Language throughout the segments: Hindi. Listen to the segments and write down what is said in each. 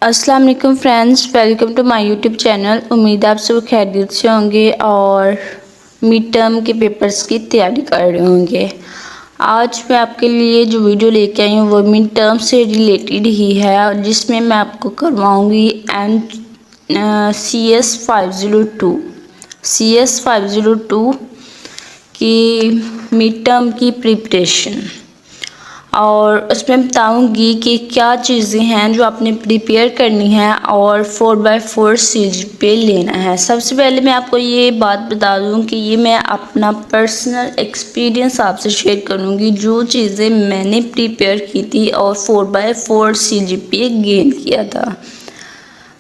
अस्सलाम वालेकुम friends, welcome to my YouTube channel. उम्मीद है आप सब खैरियत से होंगे और मिड टर्म के पेपर्स की तैयारी कर रहे होंगे। आज मैं आपके लिए जो वीडियो लेके आई हूँ वो मिड टर्म से रिलेटेड ही है और जिसमें मैं आपको करवाऊँगी CS502 की मिड टर्म की प्रिपरेशन, और उसमें बताऊंगी कि क्या चीज़ें हैं जो आपने प्रिपेयर करनी है और 4x4 सीरीज पे लेना है। सबसे पहले मैं आपको ये बात बता दूं कि ये मैं अपना पर्सनल एक्सपीरियंस आपसे शेयर करूंगी, जो चीज़ें मैंने प्रिपेयर की थी और 4x4 सीरीज पे गेन किया था।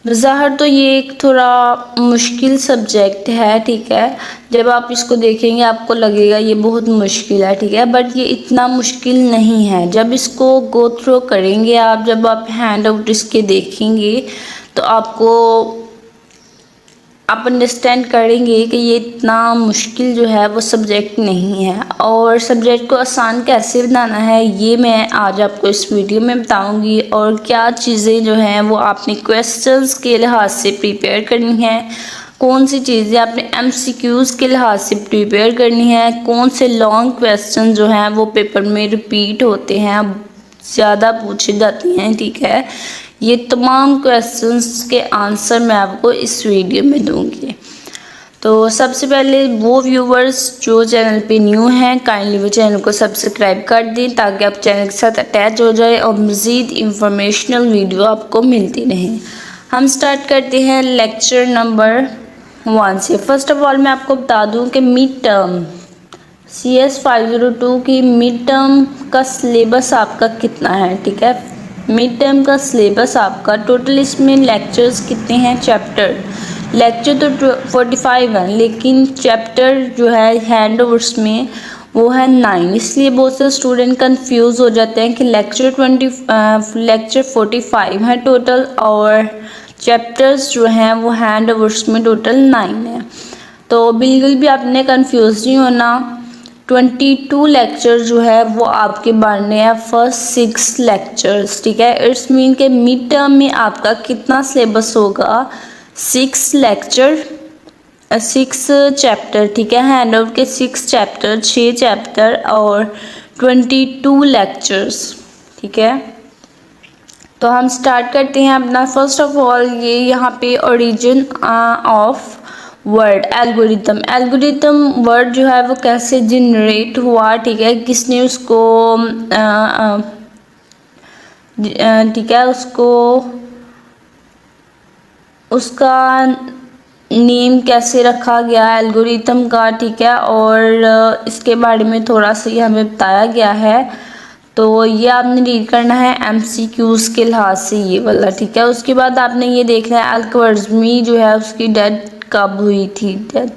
ज़ाहिर तो ये एक थोड़ा मुश्किल सब्जेक्ट है, ठीक है। जब आप इसको देखेंगे आपको लगेगा ये बहुत मुश्किल है, ठीक है, बट ये इतना मुश्किल नहीं है। जब इसको गो थ्रू करेंगे आप, जब आप हैंड आउट इसके देखेंगे तो आप अंडरस्टैंड करेंगे कि ये इतना मुश्किल जो है वो सब्जेक्ट नहीं है। और सब्जेक्ट को आसान कैसे बनाना है ये मैं आज आपको इस वीडियो में बताऊंगी, और क्या चीज़ें जो हैं वो आपने क्वेश्चंस के लिहाज से प्रिपेयर करनी है, कौन सी चीज़ें आपने MCQs के लिहाज से प्रिपेयर करनी है, कौन से लॉन्ग क्वेश्चन जो हैं वो पेपर में रिपीट होते हैं, ज़्यादा पूछे जाती हैं, ठीक है। ये तमाम क्वेश्चंस के आंसर मैं आपको इस वीडियो में दूंगी। तो सबसे पहले वो व्यूवर्स जो चैनल पे न्यू हैं, काइंडली वो चैनल को सब्सक्राइब कर दें ताकि आप चैनल के साथ अटैच हो जाए और मज़ीद इंफॉर्मेशनल वीडियो आपको मिलती रहें। हम स्टार्ट करते हैं लेक्चर नंबर 1 से। फर्स्ट ऑफ ऑल मैं आपको बता दूं कि मिड टर्म CS502 की मिड टर्म का सिलेबस आपका कितना है, ठीक है। मिड टर्म का सिलेबस आपका टोटल इसमें लेक्चर्स कितने हैं, चैप्टर लेक्चर तो 45 है, लेकिन चैप्टर जो है हैंड ओवर्स में वो है 9। इसलिए बहुत से स्टूडेंट कंफ्यूज हो जाते हैं कि लेक्चर 45 है टोटल और चैप्टर्स जो हैं वो हैंड ओवर्स में टोटल 9 है। तो बिल्कुल भी आपने कंफ्यूज नहीं होना। 22 लेक्चर जो है वो आपके बनने हैं फर्स्ट 6 लेक्चर्स, ठीक है। इट्स मीन के मिड टर्म में आपका कितना सिलेबस होगा, 6 लेक्चर 6 चैप्टर, ठीक है। हैंड आउट के 6 चैप्टर 6 चैप्टर और 22 लेक्चर्स, ठीक है। तो हम स्टार्ट करते हैं अपना। फर्स्ट ऑफ ऑल ये यहाँ पे origin of word algorithm word जो है वो कैसे जनरेट हुआ, ठीक है, किसने उसको ठीक है उसको उसका नेम कैसे रखा गया एल्गोरिथम का, ठीक है। और इसके बारे में थोड़ा सा ये हमें बताया गया है, तो ये आपने रीड करना है MCQs के लिहाज से ये वाला, ठीक है। उसके बाद आपने ये देखना है अल-ख्वारिज़मी जो है उसकी डेथ कब हुई थी, डेथ,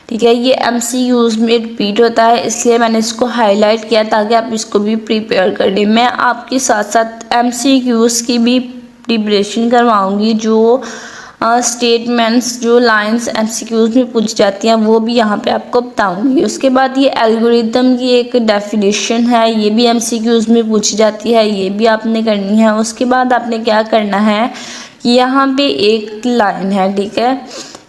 ठीक है। ये MCQs में रिपीट होता है, इसलिए मैंने इसको हाईलाइट किया ताकि आप इसको भी प्रिपेयर कर लें। मैं आपके साथ साथ MCQs की भी प्रिपरेशन करवाऊँगी, जो स्टेटमेंट्स जो लाइंस MCQs में पूछ जाती हैं वो भी यहाँ पे आपको बताऊंगी। उसके बाद ये एल्गोरिथम की एक डेफिनेशन है, ये भी MCQs में पूछी जाती है, ये भी आपने करनी है। उसके बाद आपने क्या करना है, यहाँ पे एक लाइन है, ठीक है।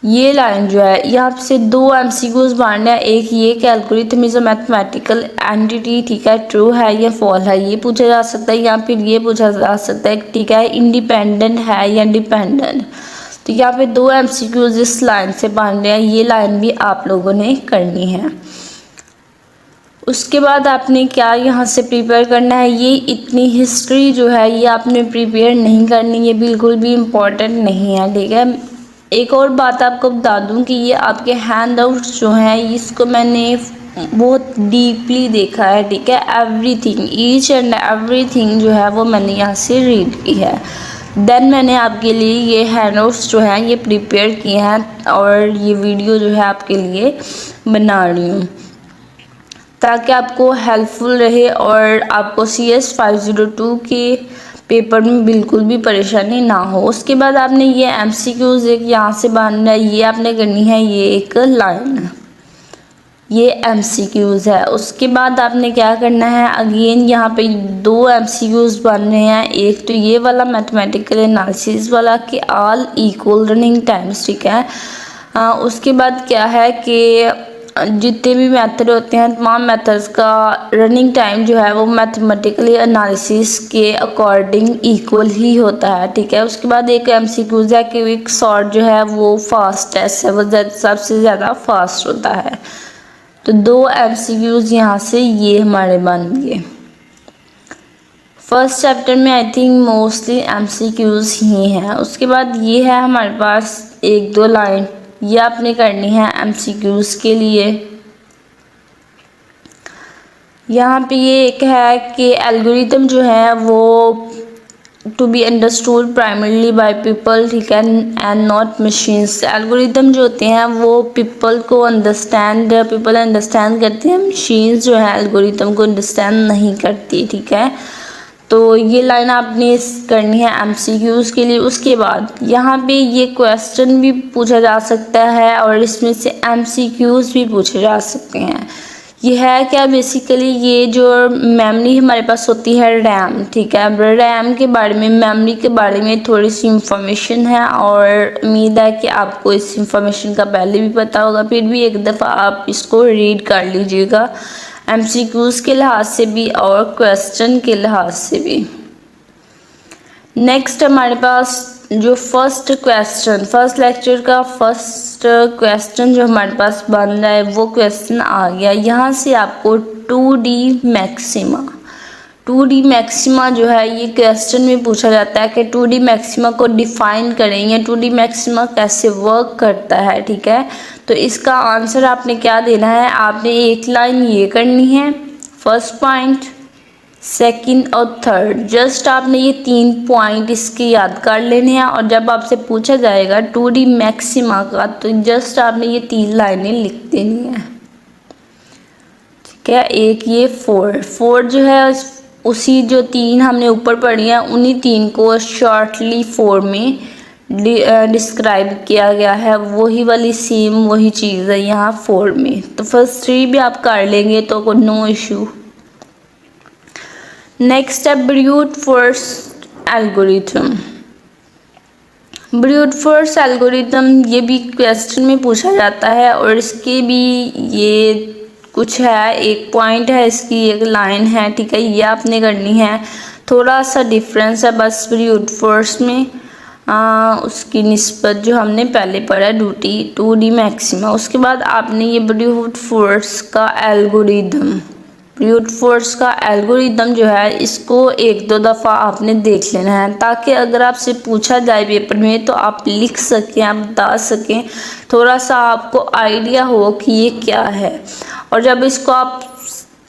ये लाइन जो है यहाँ से 2 MCQs मारना है। एक ये कि algorithm is a mathematical entity, ठीक है, ट्रू है या फॉल्स है, ये पूछा जा सकता है। या फिर ये पूछा जा सकता है, ठीक है, इंडिपेंडेंट है या डिपेंडेंट। तो यहाँ पे 2 MCQs इस लाइन से बांधने हैं, ये लाइन भी आप लोगों ने करनी है। उसके बाद आपने क्या यहाँ से प्रिपेयर करना है, ये इतनी हिस्ट्री जो है ये आपने प्रिपेयर नहीं करनी, ये बिल्कुल भी इम्पोर्टेंट नहीं है, ठीक है। एक और बात आपको बता दूँ कि ये आपके हैंड आउट्स जो हैं इसको मैंने बहुत डीपली देखा है, ठीक है। एवरीथिंग, ईच एंड एवरीथिंग जो है वो मैंने यहाँ से रीड की है। देन मैंने आपके लिए ये हैंडआउट्स जो हैं ये प्रिपेयर किए हैं और ये वीडियो जो है आपके लिए बना रही हूँ ताकि आपको हेल्पफुल रहे और आपको CS502 के पेपर में बिल्कुल भी परेशानी ना हो। उसके बाद आपने ये MCQs एक यहाँ से बांधना है, ये आपने करनी है, ये एक लाइन। ये MCQs है। उसके बाद आपने क्या करना है, अगेन यहाँ पे 2 MCQs बन रहे हैं। एक तो ये वाला मैथमेटिकल एनालिसिस वाला कि ऑल इक्वल रनिंग टाइम्स, ठीक है। उसके बाद क्या है कि जितने भी मेथड होते हैं तमाम मेथड्स का रनिंग टाइम जो है वो मैथमेटिकली एनालिसिस के अकॉर्डिंग इक्वल ही होता है, ठीक है। उसके बाद एक MCQs है कि क्विक सॉर्ट जो है वो फास्टेस्ट है, वो सबसे ज़्यादा फास्ट होता है। तो 2 MCQs यहाँ से ये हमारे बन गए। फर्स्ट चैप्टर में आई थिंक मोस्टली MCQs ही हैं। उसके बाद ये है हमारे पास 1-2 लाइन, ये आपने करनी है MCQs के लिए। यहाँ पे ये एक है कि एल्गोरिथम जो है वो to be understood primarily by people, ठीक है, एंड नॉट मशीन्स। एल्गोरिथम जो होते हैं वो पीपल अंडरस्टैंड करते हैं, मशीन्स जो है एल्गोरिथम को अंडरस्टैंड नहीं करती, ठीक है। तो ये लाइन आपने करनी है MCQs के लिए। उसके बाद यहाँ पे ये क्वेश्चन भी पूछा जा सकता है और इसमें से MCQs भी पूछे जा सकते हैं। ये है क्या, बेसिकली ये जो मेमोरी हमारे पास होती है रैम, ठीक है। रैम के बारे में, मेमोरी के बारे में थोड़ी सी इंफॉर्मेशन है और उम्मीद है कि आपको इस इंफॉर्मेशन का पहले भी पता होगा, फिर भी एक दफ़ा आप इसको रीड कर लीजिएगा, MCQs के लिहाज से भी और क्वेश्चन के लिहाज से भी। नेक्स्ट हमारे पास जो फर्स्ट लेक्चर का फर्स्ट क्वेश्चन जो हमारे पास बन रहा है वो क्वेश्चन आ गया। यहाँ से आपको 2D मैक्सिमा जो है ये क्वेश्चन में पूछा जाता है कि 2D मैक्सिमा को डिफाइन करें या 2D मैक्सिमा कैसे वर्क करता है, ठीक है। तो इसका आंसर आपने क्या देना है, आपने एक लाइन ये करनी है, फर्स्ट पॉइंट, सेकंड और थर्ड। जस्ट आपने ये 3 पॉइंट इसके याद कर लेने हैं और जब आपसे पूछा जाएगा 2D मैक्सिमा का तो जस्ट आपने ये 3 लाइनें लिख देनी है, ठीक है। एक ये 4 जो है उसी जो 3 हमने ऊपर पढ़ी हैं उन्हीं 3 को शॉर्टली 4 में डिस्क्राइब किया गया है, वही वाली सेम वही चीज़ है यहाँ 4 में। तो फर्स्ट 3 भी आप कर लेंगे तो नो इशू। नेक्स्ट है ब्रूट फोर्स एल्गोरिथम। ये भी क्वेश्चन में पूछा जाता है और इसके भी ये कुछ है, एक पॉइंट है, इसकी एक लाइन है, ठीक है। ये आपने करनी है, थोड़ा सा डिफरेंस है बस ब्रूट फोर्स में उसकी निस्बत जो हमने पहले पढ़ा 2D मैक्सिमा। उसके बाद आपने ये ब्रूट फोर्स का एल्गोरिदम जो है इसको 1-2 दफ़ा आपने देख लेना है ताकि अगर आपसे पूछा जाए पेपर में तो आप लिख सकें, आप बता सकें, थोड़ा सा आपको आइडिया हो कि ये क्या है। और जब इसको आप,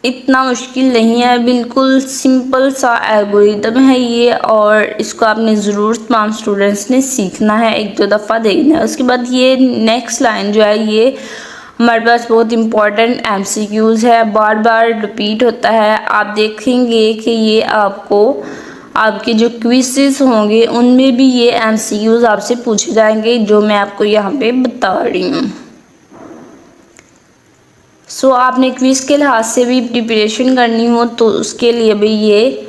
इतना मुश्किल नहीं है, बिल्कुल सिंपल सा एल्गोरिदम है ये और इसको आपने ज़रूर तमाम स्टूडेंट्स ने सीखना है, 1-2 दफ़ा देखना है। उसके बाद ये नेक्स्ट लाइन जो है ये हमारे पास बहुत इम्पॉर्टेंट MCQs है, बार बार रिपीट होता है। आप देखेंगे कि ये आपके जो क्विज़ेस होंगे उनमें भी ये MCQs आपसे पूछे जाएंगे जो मैं आपको यहाँ पे बता रही हूँ। सो आपने क्विज़ के लिहाज से भी प्रिपरेशन करनी हो तो उसके लिए भी ये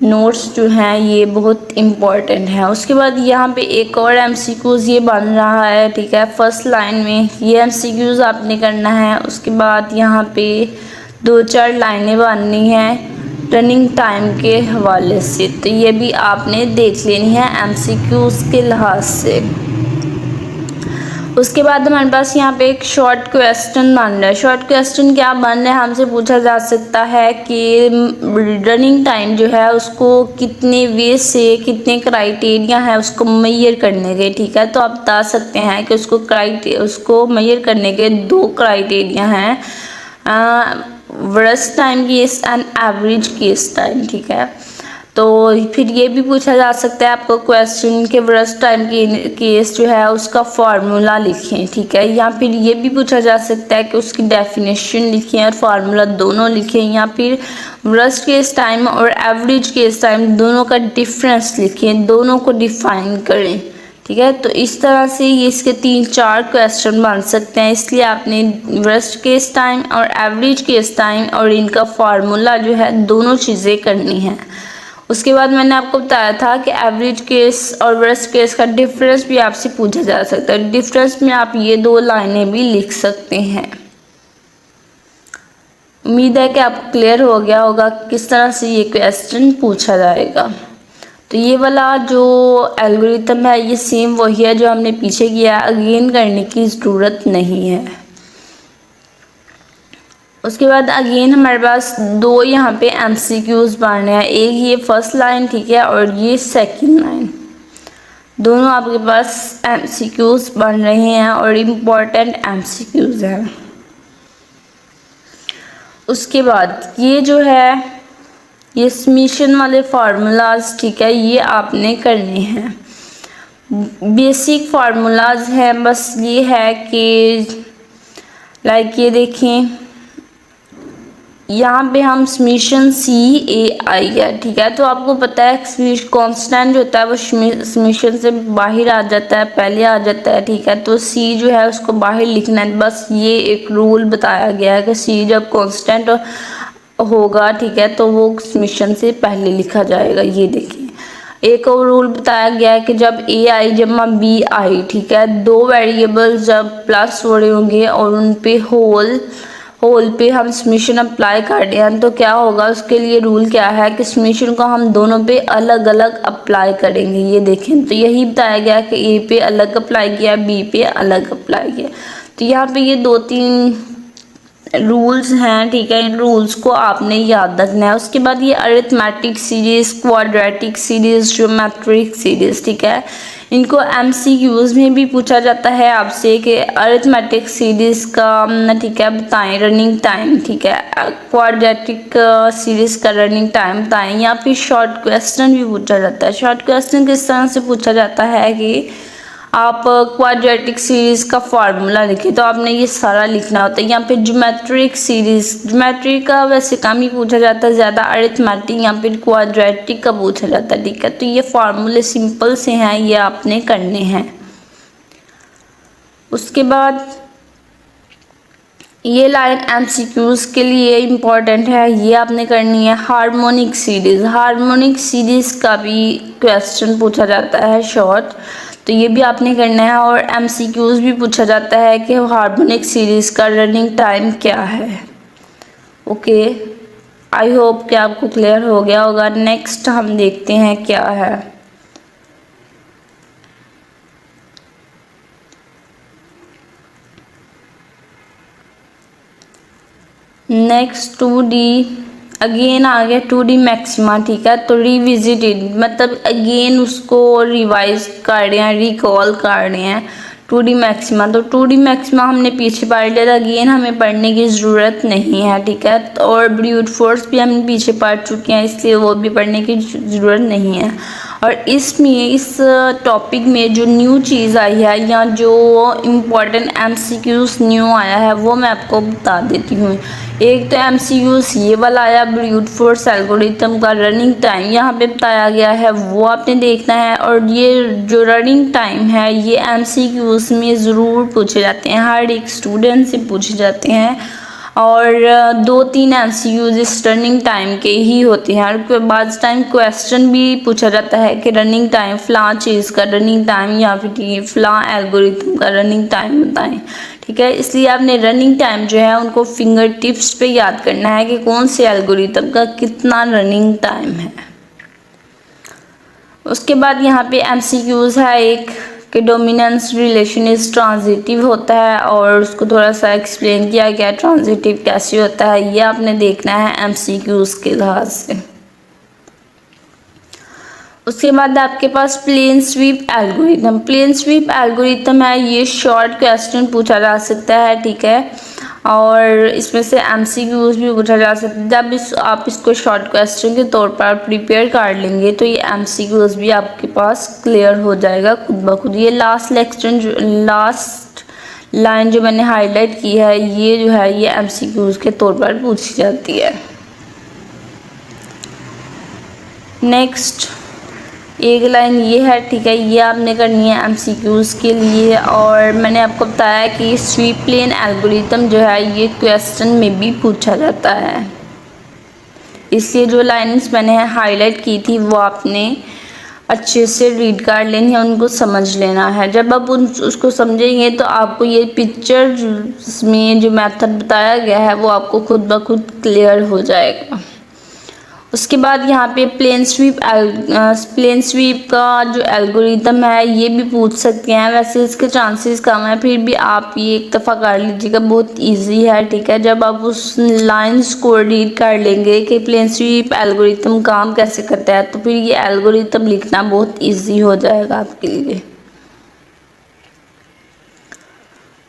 नोट्स जो हैं ये बहुत इम्पॉर्टेंट है। उसके बाद यहाँ पे एक और MCQs ये बन रहा है, ठीक है। फर्स्ट लाइन में ये MCQs आपने करना है। उसके बाद यहाँ पे 2-4 लाइनें बननी हैं रनिंग टाइम के हवाले से, तो ये भी आपने देख लेनी है MCQs के लिहाज से। उसके बाद हमारे पास यहाँ पे एक शॉर्ट क्वेश्चन बन रहा है। शॉर्ट क्वेश्चन क्या बन रहा है, हमसे पूछा जा सकता है कि रनिंग टाइम जो है उसको कितने वे से, कितने क्राइटेरिया है उसको मेजर करने के, ठीक है। तो आप बता सकते हैं कि उसको मेजर करने के 2 क्राइटेरिया हैं, worst time case and average case time, ठीक है। तो फिर ये भी पूछा जा सकता है आपको क्वेश्चन के वर्स्ट टाइम केस जो है उसका फार्मूला लिखें, ठीक है। या फिर ये भी पूछा जा सकता है कि उसकी डेफिनेशन लिखें और फार्मूला दोनों लिखें, या फिर वर्स्ट केस टाइम और एवरेज केस टाइम दोनों का डिफरेंस लिखें, दोनों को डिफाइन करें, ठीक है। तो इस तरह से ये इसके 3-4 क्वेश्चन बन सकते हैं, इसलिए आपने वर्स्ट केस टाइम और एवरेज केस टाइम और इनका फार्मूला जो है दोनों चीज़ें करनी है। उसके बाद मैंने आपको बताया था कि एवरेज केस और वर्स्ट केस का डिफरेंस भी आपसे पूछा जा सकता है। डिफरेंस में आप ये 2 लाइनें भी लिख सकते हैं। उम्मीद है कि आपको क्लियर हो गया होगा किस तरह से ये क्वेश्चन पूछा जाएगा। तो ये वाला जो एल्गोरिथम है ये सेम वही है जो हमने पीछे किया है, अगेन करने की ज़रूरत नहीं है। उसके बाद अगेन हमारे पास 2 यहाँ पे MCQs बनने हैं, एक ये फर्स्ट लाइन, ठीक है, और ये सेकंड लाइन। दोनों आपके पास MCQs बन रहे हैं और इम्पोर्टेंट MCQs हैं। उसके बाद ये जो है ये समीशन वाले फार्मूलाज, ठीक है, ये आपने करने हैं। बेसिक फार्मूलाज हैं, बस ये है कि लाइक ये देखें यहाँ पे हम समीशन CAI है, ठीक है। तो आपको पता है कांस्टेंट जो होता है वो समीशन से बाहर आ जाता है, पहले आ जाता है, ठीक है। तो C जो है उसको बाहर लिखना है, बस ये एक रूल बताया गया है कि C जब कांस्टेंट होगा, ठीक है, तो वो समीशन से पहले लिखा जाएगा। ये देखिए एक और रूल बताया गया है कि जब AI जमा BI, ठीक है, 2 वेरिएबल्स जब प्लस हो रहे होंगे और उन पे होल पे हम समीशन अप्लाई कर रहे हैं तो क्या होगा, उसके लिए रूल क्या है कि समीशन को हम दोनों पे अलग अलग अप्लाई करेंगे। ये देखें तो यही बताया गया कि A पे अलग अप्लाई किया, B पे अलग अप्लाई किया। तो यहाँ पे ये 2-3 रूल्स हैं, ठीक है, इन रूल्स को आपने याद रखना है। उसके बाद ये arithmetic series, quadratic series, geometric series, ठीक है, इनको MCQs में भी पूछा जाता है आपसे कि अरिथमेटिक सीरीज का, ठीक है, बताएं रनिंग टाइम, ठीक है, क्वाड्रेटिक सीरीज का रनिंग टाइम बताएं, या फिर शॉर्ट क्वेश्चन भी पूछा जाता है। शॉर्ट क्वेश्चन किस तरह से पूछा जाता है कि आप क्वाड्रेटिक सीरीज का फार्मूला लिखें, तो आपने ये सारा लिखना होता है। यहाँ पे ज्योमेट्रिक सीरीज, ज्योमेट्री का वैसे कम ही पूछा जाता है, ज़्यादा अरिथमेटिक या फिर क्वाड्रेटिक का पूछा जाता है, ठीक है। तो ये फार्मूले सिंपल से हैं, ये आपने करने हैं। उसके बाद ये लाइन MCQs के लिए इम्पॉर्टेंट है, ये आपने करनी है। हार्मोनिक सीरीज, हार्मोनिक सीरीज का भी क्वेश्चन पूछा जाता है शॉर्ट, तो ये भी आपने करना है। और MCQs भी पूछा जाता है कि हार्मोनिक सीरीज का रनिंग टाइम क्या है। ओके, आई होप कि आपको क्लियर हो गया होगा। नेक्स्ट हम देखते हैं क्या है। नेक्स्ट 2D अगेन आ गया, 2D मैक्सिमा, ठीक है। तो रिविजिटेड मतलब अगेन उसको रिवाइज कर रहे हैं, रिकॉल कर रहे हैं 2D मैक्सिमा। तो 2D मैक्सिमा हमने पीछे पढ़ लिया था, अगेन हमें पढ़ने की ज़रूरत नहीं है, ठीक है। और ब्रूट फोर्स भी हम पीछे पढ़ चुके हैं, इसलिए वो भी पढ़ने की ज़रूरत नहीं है। और इसमें इस टॉपिक में जो न्यू चीज़ आई है या जो इम्पोर्टेंट MCQs न्यू आया है वो मैं आपको बता देती हूँ। एक तो MCQs ये वाला आया, ब्रूट फोर्स एल्गोरिथम का रनिंग टाइम यहाँ पे बताया गया है, वो आपने देखना है। और ये जो रनिंग टाइम है ये MCQs में ज़रूर पूछे जाते हैं, हर एक स्टूडेंट से पूछे जाते हैं। और 2-3 MCQs इस रनिंग टाइम के ही होते हैं। और बाद टाइम क्वेश्चन भी पूछा जाता है कि रनिंग टाइम फ़लाँ चीज़ का रनिंग टाइम या फिर फ़लाँ एल्गोरिथम का रनिंग टाइम बताएं, ठीक है। इसलिए आपने रनिंग टाइम जो है उनको फिंगर टिप्स पे याद करना है कि कौन से एल्गोरिथम का कितना रनिंग टाइम है। उसके बाद यहाँ पे MCQs है एक कि डोमिनेंस रिलेशन इज ट्रांजिटिव होता है, और उसको थोड़ा सा एक्सप्लेन किया गया ट्रांजिटिव कैसे होता है, ये आपने देखना है MCQs के लिहाज से। उसके बाद आपके पास plane sweep algorithm, plane sweep algorithm है, ये शॉर्ट क्वेश्चन पूछा जा सकता है, ठीक है। और इसमें से MCQs भी पूछा जा सकता है। जब आप इसको शॉर्ट क्वेश्चन के तौर पर प्रिपेयर कर लेंगे तो ये MCQs भी आपके पास क्लियर हो जाएगा खुद ब खुद। ये लास्ट लाइन जो मैंने हाईलाइट की है ये जो है ये MCQs के तौर पर पूछी जाती है। नेक्स्ट एक लाइन ये है, ठीक है, ये आपने करनी है एमसीक्यूज़ के लिए। और मैंने आपको बताया कि स्वीप प्लेन एल्गोरिथम जो है ये क्वेश्चन में भी पूछा जाता है, इसलिए जो लाइंस मैंने हाईलाइट की थी वो आपने अच्छे से रीड कर लेनी है, उनको समझ लेना है। जब आप उसको समझेंगे तो आपको ये पिक्चर में जो मेथड बताया गया है वो आपको खुद ब खुद क्लियर हो जाएगा। उसके बाद यहाँ पे प्लेन स्वीप का जो एल्गोरिथम है ये भी पूछ सकते हैं, वैसे इसके चांसेस कम है, फिर भी आप ये एक दफ़ा कर लीजिएगा, बहुत इजी है, ठीक है। जब आप उस लाइंस को रीड कर लेंगे कि प्लेन स्वीप एल्गोरिथम काम कैसे करता है, तो फिर ये एल्गोरिथम लिखना बहुत ईजी हो जाएगा आपके लिए।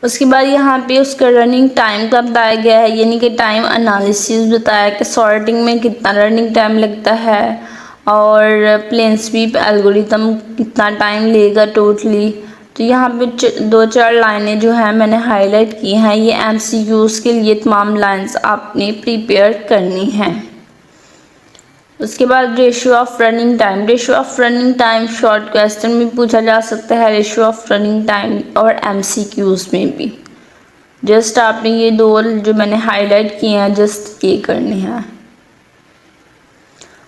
उसके बाद यहाँ पे उसका रनिंग टाइम का बताया गया है, यानी कि टाइम एनालिसिस बताया कि सॉर्टिंग में कितना रनिंग टाइम लगता है और प्लेन स्वीप एल्गोरिथम कितना टाइम लेगा टोटली। तो यहाँ पे 2-4 लाइनें जो हैं मैंने हाईलाइट की हैं, ये एमसीक्यूज़ के लिए तमाम लाइंस आपने प्रिपेयर करनी हैं। उसके बाद ratio of running time short question में पूछा जा सकता है, रेशियो ऑफ रनिंग टाइम और एमसीक्यूज़ में भी। जस्ट आपने ये दो जो मैंने हाईलाइट किए हैं जस्ट ये करने हैं।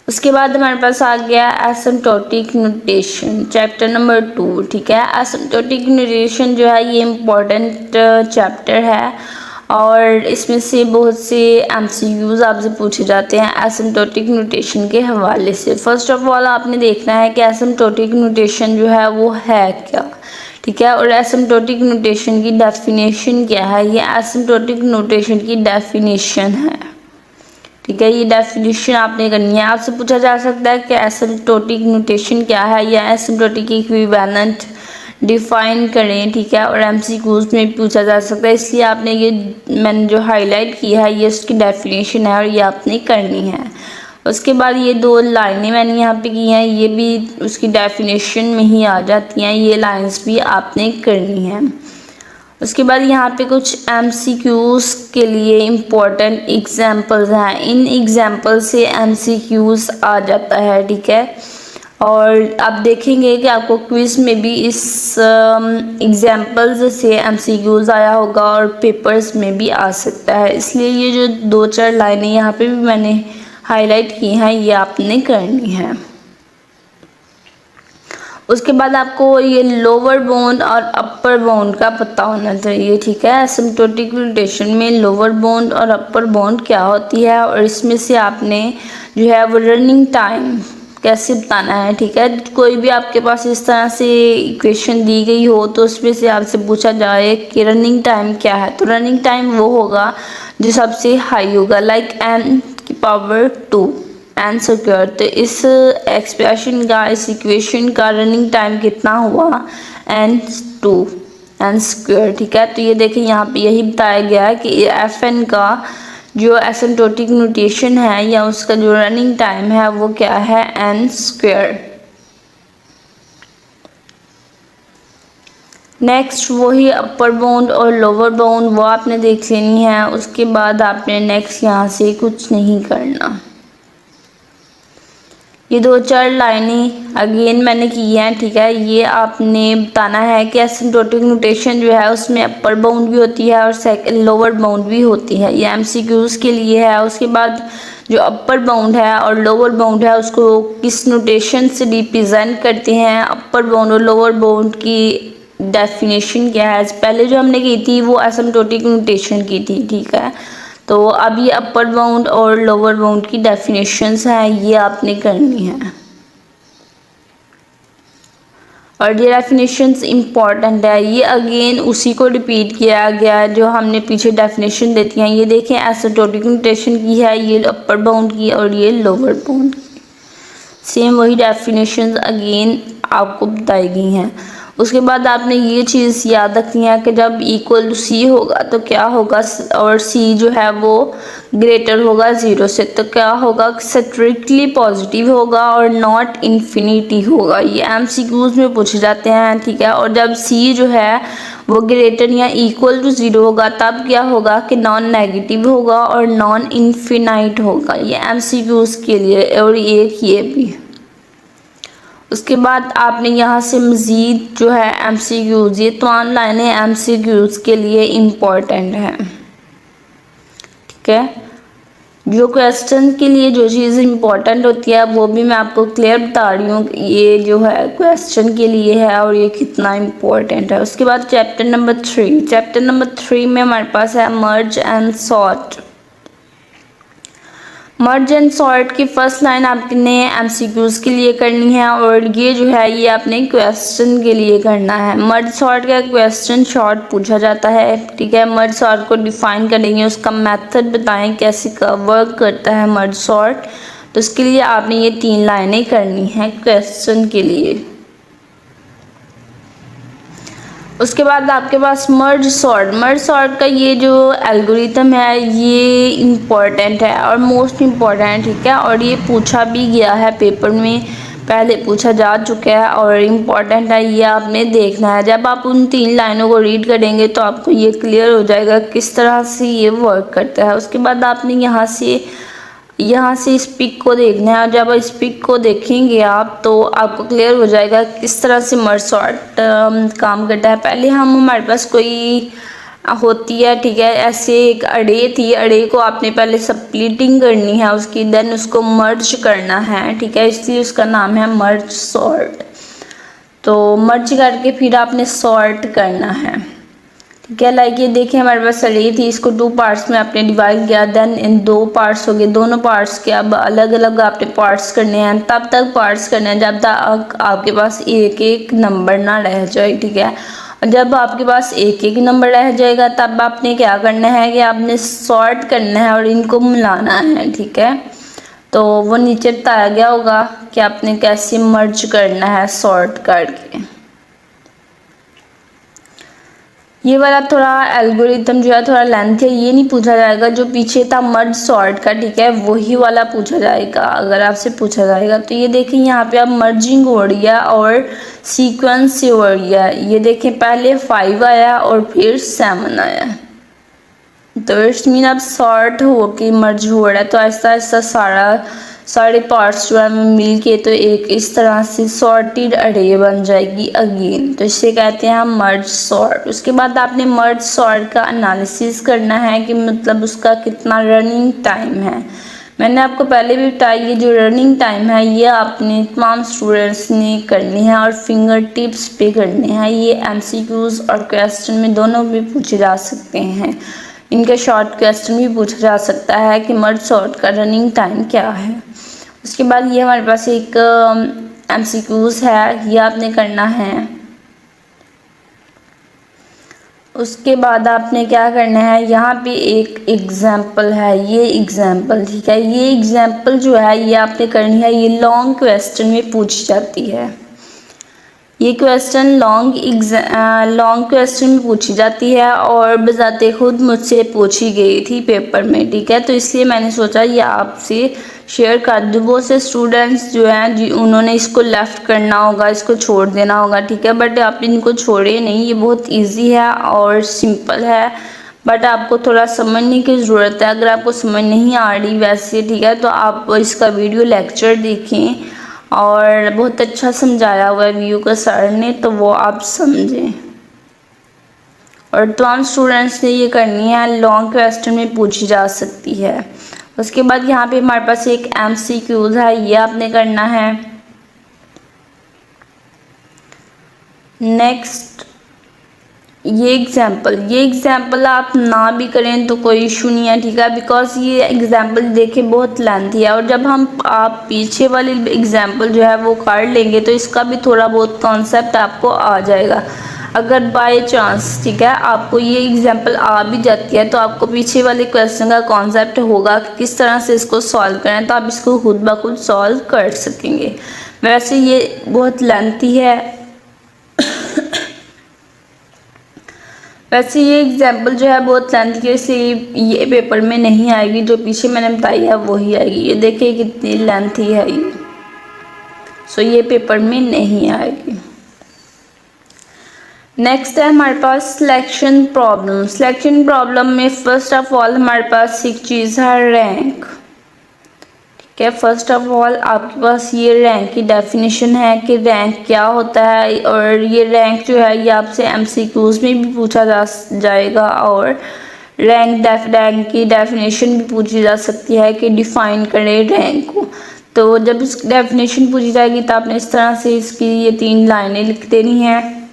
उसके बाद हमारे पास आ गया एसिम्प्टोटिक नोटेशन, चैप्टर नंबर 2, ठीक है। एसिम्प्टोटिक नोटेशन जो है ये इम्पोर्टेंट चैप्टर है और इसमें से बहुत से एमसीक्यूज़ आपसे पूछे जाते हैं एसिम्प्टोटिक नोटेशन के हवाले से। फर्स्ट ऑफ ऑल आपने देखना है कि एसिम्प्टोटिक नोटेशन जो है वो है क्या, ठीक है, और एसिम्प्टोटिक नोटेशन की डेफिनेशन क्या है। ये एसिम्प्टोटिक नोटेशन की डेफिनेशन है, ठीक है, ये डेफिनेशन आपने करनी है। आपसे पूछा जा सकता है कि एसिम्प्टोटिक नोटेशन क्या है या एसिम्प्टोटिक इक्विवेलेंट डिफाइन करें, ठीक है, और एमसीक्यूज़ में पूछा जा सकता है, इसलिए आपने ये मैंने जो हाईलाइट किया है ये उसकी डेफिनेशन है और ये आपने करनी है। उसके बाद ये 2 लाइनें मैंने यहाँ पे की हैं, ये भी उसकी डेफिनेशन में ही आ जाती हैं, ये लाइंस भी आपने करनी है। उसके बाद यहाँ पे कुछ एमसीक्यूज़ के लिए इम्पोर्टेंट एग्जांपल्स हैं, इन एग्जांपल से एमसीक्यूज़ आ जाता है, ठीक है। और आप देखेंगे कि आपको क्विज़ में भी इस एग्जांपल्स से एमसीक्यूज़ आया होगा और पेपर्स में भी आ सकता है, इसलिए ये जो 2-4 लाइनें यहाँ पे भी मैंने हाईलाइट की हैं ये आपने करनी है। उसके बाद आपको ये लोअर बाउंड और अपर बाउंड का पता होना चाहिए, ठीक है। एसिम्प्टोटिक नोटेशन में लोअर बाउंड और अपर बाउंड क्या होती है और इसमें से आपने जो है वो रनिंग टाइम कैसे बताना है, ठीक है। कोई भी आपके पास इस तरह से इक्वेशन दी गई हो तो उसमें से आपसे पूछा जाए कि रनिंग टाइम क्या है, तो रनिंग टाइम वो होगा जो सबसे हाई होगा, लाइक n की पावर 2 n स्क्वायर। तो इस एक्सप्रेशन का, इस इक्वेशन का रनिंग टाइम कितना हुआ n स्क्वायर, ठीक है। तो ये देखिए यहाँ पे यही बताया गया है कि fn का जो एसिम्प्टोटिक नोटेशन है या उसका जो रनिंग टाइम है वो क्या है, n स्क्वायर। नेक्स्ट वही अपर बाउंड और लोअर बाउंड वो आपने देख लेनी है। उसके बाद आपने नेक्स्ट यहाँ से कुछ नहीं करना। ये 2-4 लाइनें अगेन मैंने की हैं, ठीक है। ये आपने बताना है कि एसिम्प्टोटिक नोटेशन जो है उसमें अपर बाउंड भी होती है और सेकंड लोअर बाउंड भी होती है, ये एमसीक्यूज़ के लिए है। उसके बाद जो अपर बाउंड है और लोअर बाउंड है उसको किस नोटेशन से रिप्रेजेंट करते हैं, अपर बाउंड और लोअर बाउंड की डेफिनेशन क्या है। पहले जो हमने की थी वो एसिम्प्टोटिक नोटेशन की थी, ठीक है। तो अब ये अपर बाउंड और लोअर बाउंड की डेफिनेशंस हैं, ये आपने करनी है और ये डेफिनेशंस इम्पॉर्टेंट है। ये अगेन उसी को रिपीट किया गया है जो हमने पीछे डेफिनेशन देती हैं। ये देखें एसिम्प्टोटिक नोटेशन की है, ये अपर बाउंड की और ये लोअर बाउंड की, सेम वही डेफिनेशंस अगेन आपको बताई गई हैं। उसके बाद आपने ये चीज़ याद रखनी है कि जब इक्वल टू सी होगा तो क्या होगा, और सी जो है वो ग्रेटर होगा 0 से, तो क्या होगा, स्ट्रिक्टली पॉजिटिव होगा और नॉट इन्फिनिटी होगा। ये एमसीक्यूज़ में पूछे जाते हैं, ठीक है। और जब सी जो है वो ग्रेटर या इक्वल टू 0 होगा तब क्या होगा कि नॉन नेगेटिव होगा और नॉन इन्फिनाइट होगा। ये एमसीक्यूज़ के लिए और एक ये भी। उसके बाद आपने यहाँ से मज़ीद जो है MCQs, ये तमाम लाइनें MCQs के लिए इम्पोर्टेंट हैं, ठीक है। जो क्वेश्चन के लिए जो चीज़ इम्पोर्टेंट होती है वो भी मैं आपको क्लियर बता रही हूँ, ये जो है क्वेश्चन के लिए है और ये कितना इम्पोर्टेंट है। उसके बाद चैप्टर नंबर 3 में हमारे पास है मर्ज and sort. Merge and sort की फर्स्ट लाइन आपने MCQs के लिए करनी है और ये जो है ये आपने क्वेश्चन के लिए करना है। मर्ज सॉर्ट का क्वेश्चन शॉर्ट पूछा जाता है, ठीक है। मर्ज सॉर्ट को डिफाइन करेंगे, उसका मेथड बताएं कैसे वर्क करता है मर्ज सॉर्ट। तो उसके लिए आपने ये 3 लाइनें करनी है क्वेश्चन के लिए। उसके बाद आपके पास मर्ज सॉर्ट का ये जो एल्गोरिथम है ये इम्पोर्टेंट है और मोस्ट इम्पोर्टेंट, ठीक है। और ये पूछा भी गया है पेपर में, पहले पूछा जा चुका है और इम्पोर्टेंट है, ये आपने देखना है। जब आप उन 3 लाइनों को रीड करेंगे तो आपको ये क्लियर हो जाएगा किस तरह से ये वर्क करता है। उसके बाद आपने यहाँ से इस पिक को देखना है और जब इस पिक को देखेंगे आप तो आपको क्लियर हो जाएगा किस तरह से मर्ज सॉर्ट काम करता है। पहले हमारे पास कोई होती है, ठीक है, ऐसे एक अरे थी, अरे को आपने पहले स्प्लिटिंग करनी है उसकी, देन उसको मर्ज करना है, ठीक है, इसलिए उसका नाम है मर्ज सॉर्ट। तो मर्ज करके फिर आपने सॉर्ट करना है, ठीक है। लाइक ये देखिए हमारे पास अरे थी, इसको 2 पार्ट्स में आपने डिवाइड किया, देन इन 2 पार्ट्स हो गए, दोनों पार्ट्स के अब अलग अलग आपने पार्ट्स करने हैं, तब तक पार्ट्स करने हैं जब तक आपके पास एक एक नंबर ना रह जाए, ठीक है। और जब आपके पास एक एक नंबर रह जाएगा तब आपने क्या करना है कि आपने सॉर्ट करना है और इनको मिलाना है, ठीक है। तो वो नीचे बताया गया होगा कि आपने कैसे मर्ज करना है सॉर्ट करके। ये वाला थोड़ा एल्गोरिथम जो है थोड़ा लेंथ है, ये नहीं पूछा जाएगा, जो पीछे था मर्ज सॉर्ट का, ठीक है, वही वाला पूछा जाएगा अगर आपसे पूछा जाएगा। तो ये देखें यहाँ पे अब मर्जिंग हो रही है और सीक्वेंस से हो रही है। ये देखें पहले 5 आया और फिर 7 आया, तो इट्स मीन अब सॉर्ट हो के मर्ज हो रहा है। तो ऐसा ऐसा सारे पार्ट्स जो है मिल के तो एक इस तरह से सॉर्टेड अरे बन जाएगी अगेन, तो इसे कहते हैं हम मर्ज सॉर्ट। उसके बाद आपने मर्ज सॉर्ट का एनालिसिस करना है कि मतलब उसका कितना रनिंग टाइम है। मैंने आपको पहले भी बताया ये जो रनिंग टाइम है ये आपने तमाम स्टूडेंट्स ने करनी है और फिंगर टिप्स पे करने हैं। ये MCQs और क्वेश्चन में दोनों भी पूछे जा सकते हैं, इनके शॉर्ट क्वेश्चन भी पूछा जा सकता है कि मर्ज सॉर्ट का रनिंग टाइम क्या है। उसके बाद ये हमारे पास एक MCQs है, ये आपने करना है। उसके बाद आपने क्या करना है, यहाँ पे एक एग्जाम्पल है, ये एग्जाम्पल, ठीक है, ये एग्जाम्पल जो है ये आपने करनी है, ये लॉन्ग क्वेश्चन में पूछी जाती है। ये क्वेश्चन लॉन्ग क्वेश्चन में पूछी जाती है और बजाते खुद मुझसे पूछी गई थी पेपर में, ठीक है। तो इसलिए मैंने सोचा ये आपसे शेयर कर दूँ। बहुत से स्टूडेंट्स जो हैं जी उन्होंने इसको लेफ़्ट करना होगा, इसको छोड़ देना होगा, ठीक है, बट आप इनको छोड़े नहीं, ये बहुत ईजी है और सिंपल है, बट आपको थोड़ा समझने की ज़रूरत है। अगर आपको समझ नहीं आ रही वैसे, ठीक है, तो आप इसका वीडियो लेक्चर देखें और बहुत अच्छा समझाया हुआ है व्यू का सर ने, तो वो आप समझें। और तमाम स्टूडेंट्स ने ये करनी है, लॉन्ग क्वेश्चन में पूछी जा सकती है। उसके बाद यहाँ पे हमारे पास एक MCQs है, ये आपने करना है। नेक्स्ट ये एग्जाम्पल आप ना भी करें तो कोई इशू नहीं है, ठीक है, बिकॉज ये एग्जाम्पल देखें बहुत लेंथी है और जब आप पीछे वाली एग्जाम्पल जो है वो कर लेंगे तो इसका भी थोड़ा बहुत कॉन्सेप्ट आपको आ जाएगा। अगर बाय चांस, ठीक है, आपको ये एग्जाम्पल आ भी जाती है तो आपको पीछे वाले क्वेश्चन का कॉन्सेप्ट होगा कि किस तरह से इसको सॉल्व करें, तो आप इसको खुद ब खुद सॉल्व कर सकेंगे। वैसे ये बहुत लेंथी है वैसे ये एग्जाम्पल जो है बहुत लेंथी है, इसलिए ये पेपर में नहीं आएगी, जो पीछे मैंने बताई है वही आएगी। ये देखिए कितनी लेंथी है ये, सो ये पेपर में नहीं आएगी। नेक्स्ट है हमारे पास सिलेक्शन प्रॉब्लम में फर्स्ट ऑफ ऑल हमारे पास एक चीज़ है रैंक, क्या फर्स्ट ऑफ ऑल आपके पास ये रैंक की डेफिनेशन है कि रैंक क्या होता है, और ये रैंक जो है ये आपसे एमसीक्यूज में भी पूछा जाएगा, और रैंक की डेफिनेशन भी पूछी जा सकती है कि डिफाइन करें रैंक को। तो जब इस डेफिनेशन पूछी जाएगी तो आपने इस तरह से इसकी ये 3 लाइनें लिख देनी हैं।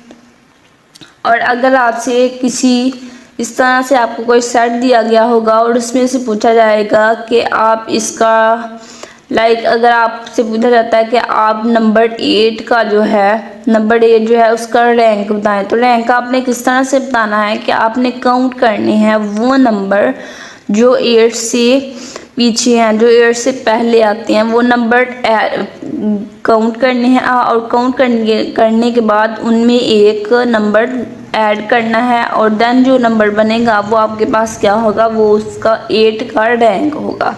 और अगर आपसे किसी इस तरह से आपको कोई सेट दिया गया होगा और उसमें से पूछा जाएगा कि आप इसका अगर आपसे पूछा जाता है कि आप नंबर 8 का जो है नंबर 8 जो है उसका रैंक बताएं, तो रैंक आपने किस तरह से बताना है कि आपने काउंट करने हैं वो नंबर जो 8 से पीछे हैं, जो 8 से पहले आते हैं, वो नंबर काउंट करने हैं, और काउंट करने के बाद उनमें एक नंबर ऐड करना है, और देन जो नंबर बनेगा वो आपके पास क्या होगा, वो उसका 8 का रैंक होगा।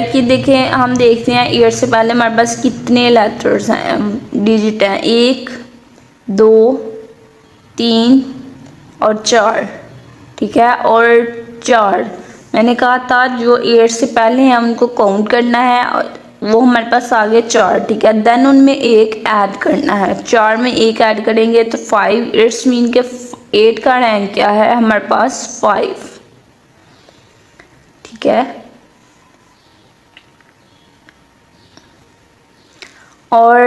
कि देखें, हम देखते हैं 8 से पहले हमारे पास कितने लेटर्स हैं, डिजिट हैं, 1 2 3 और 4, ठीक है। और 4 मैंने कहा था जो 8 से पहले हैं उनको काउंट करना है, और वो हमारे पास आ गए 4, ठीक है। देन उनमें एक ऐड करना है, 4 में एक ऐड करेंगे तो 5, इट्स मीन के 8 का रैंक क्या है हमारे पास 5, ठीक है। और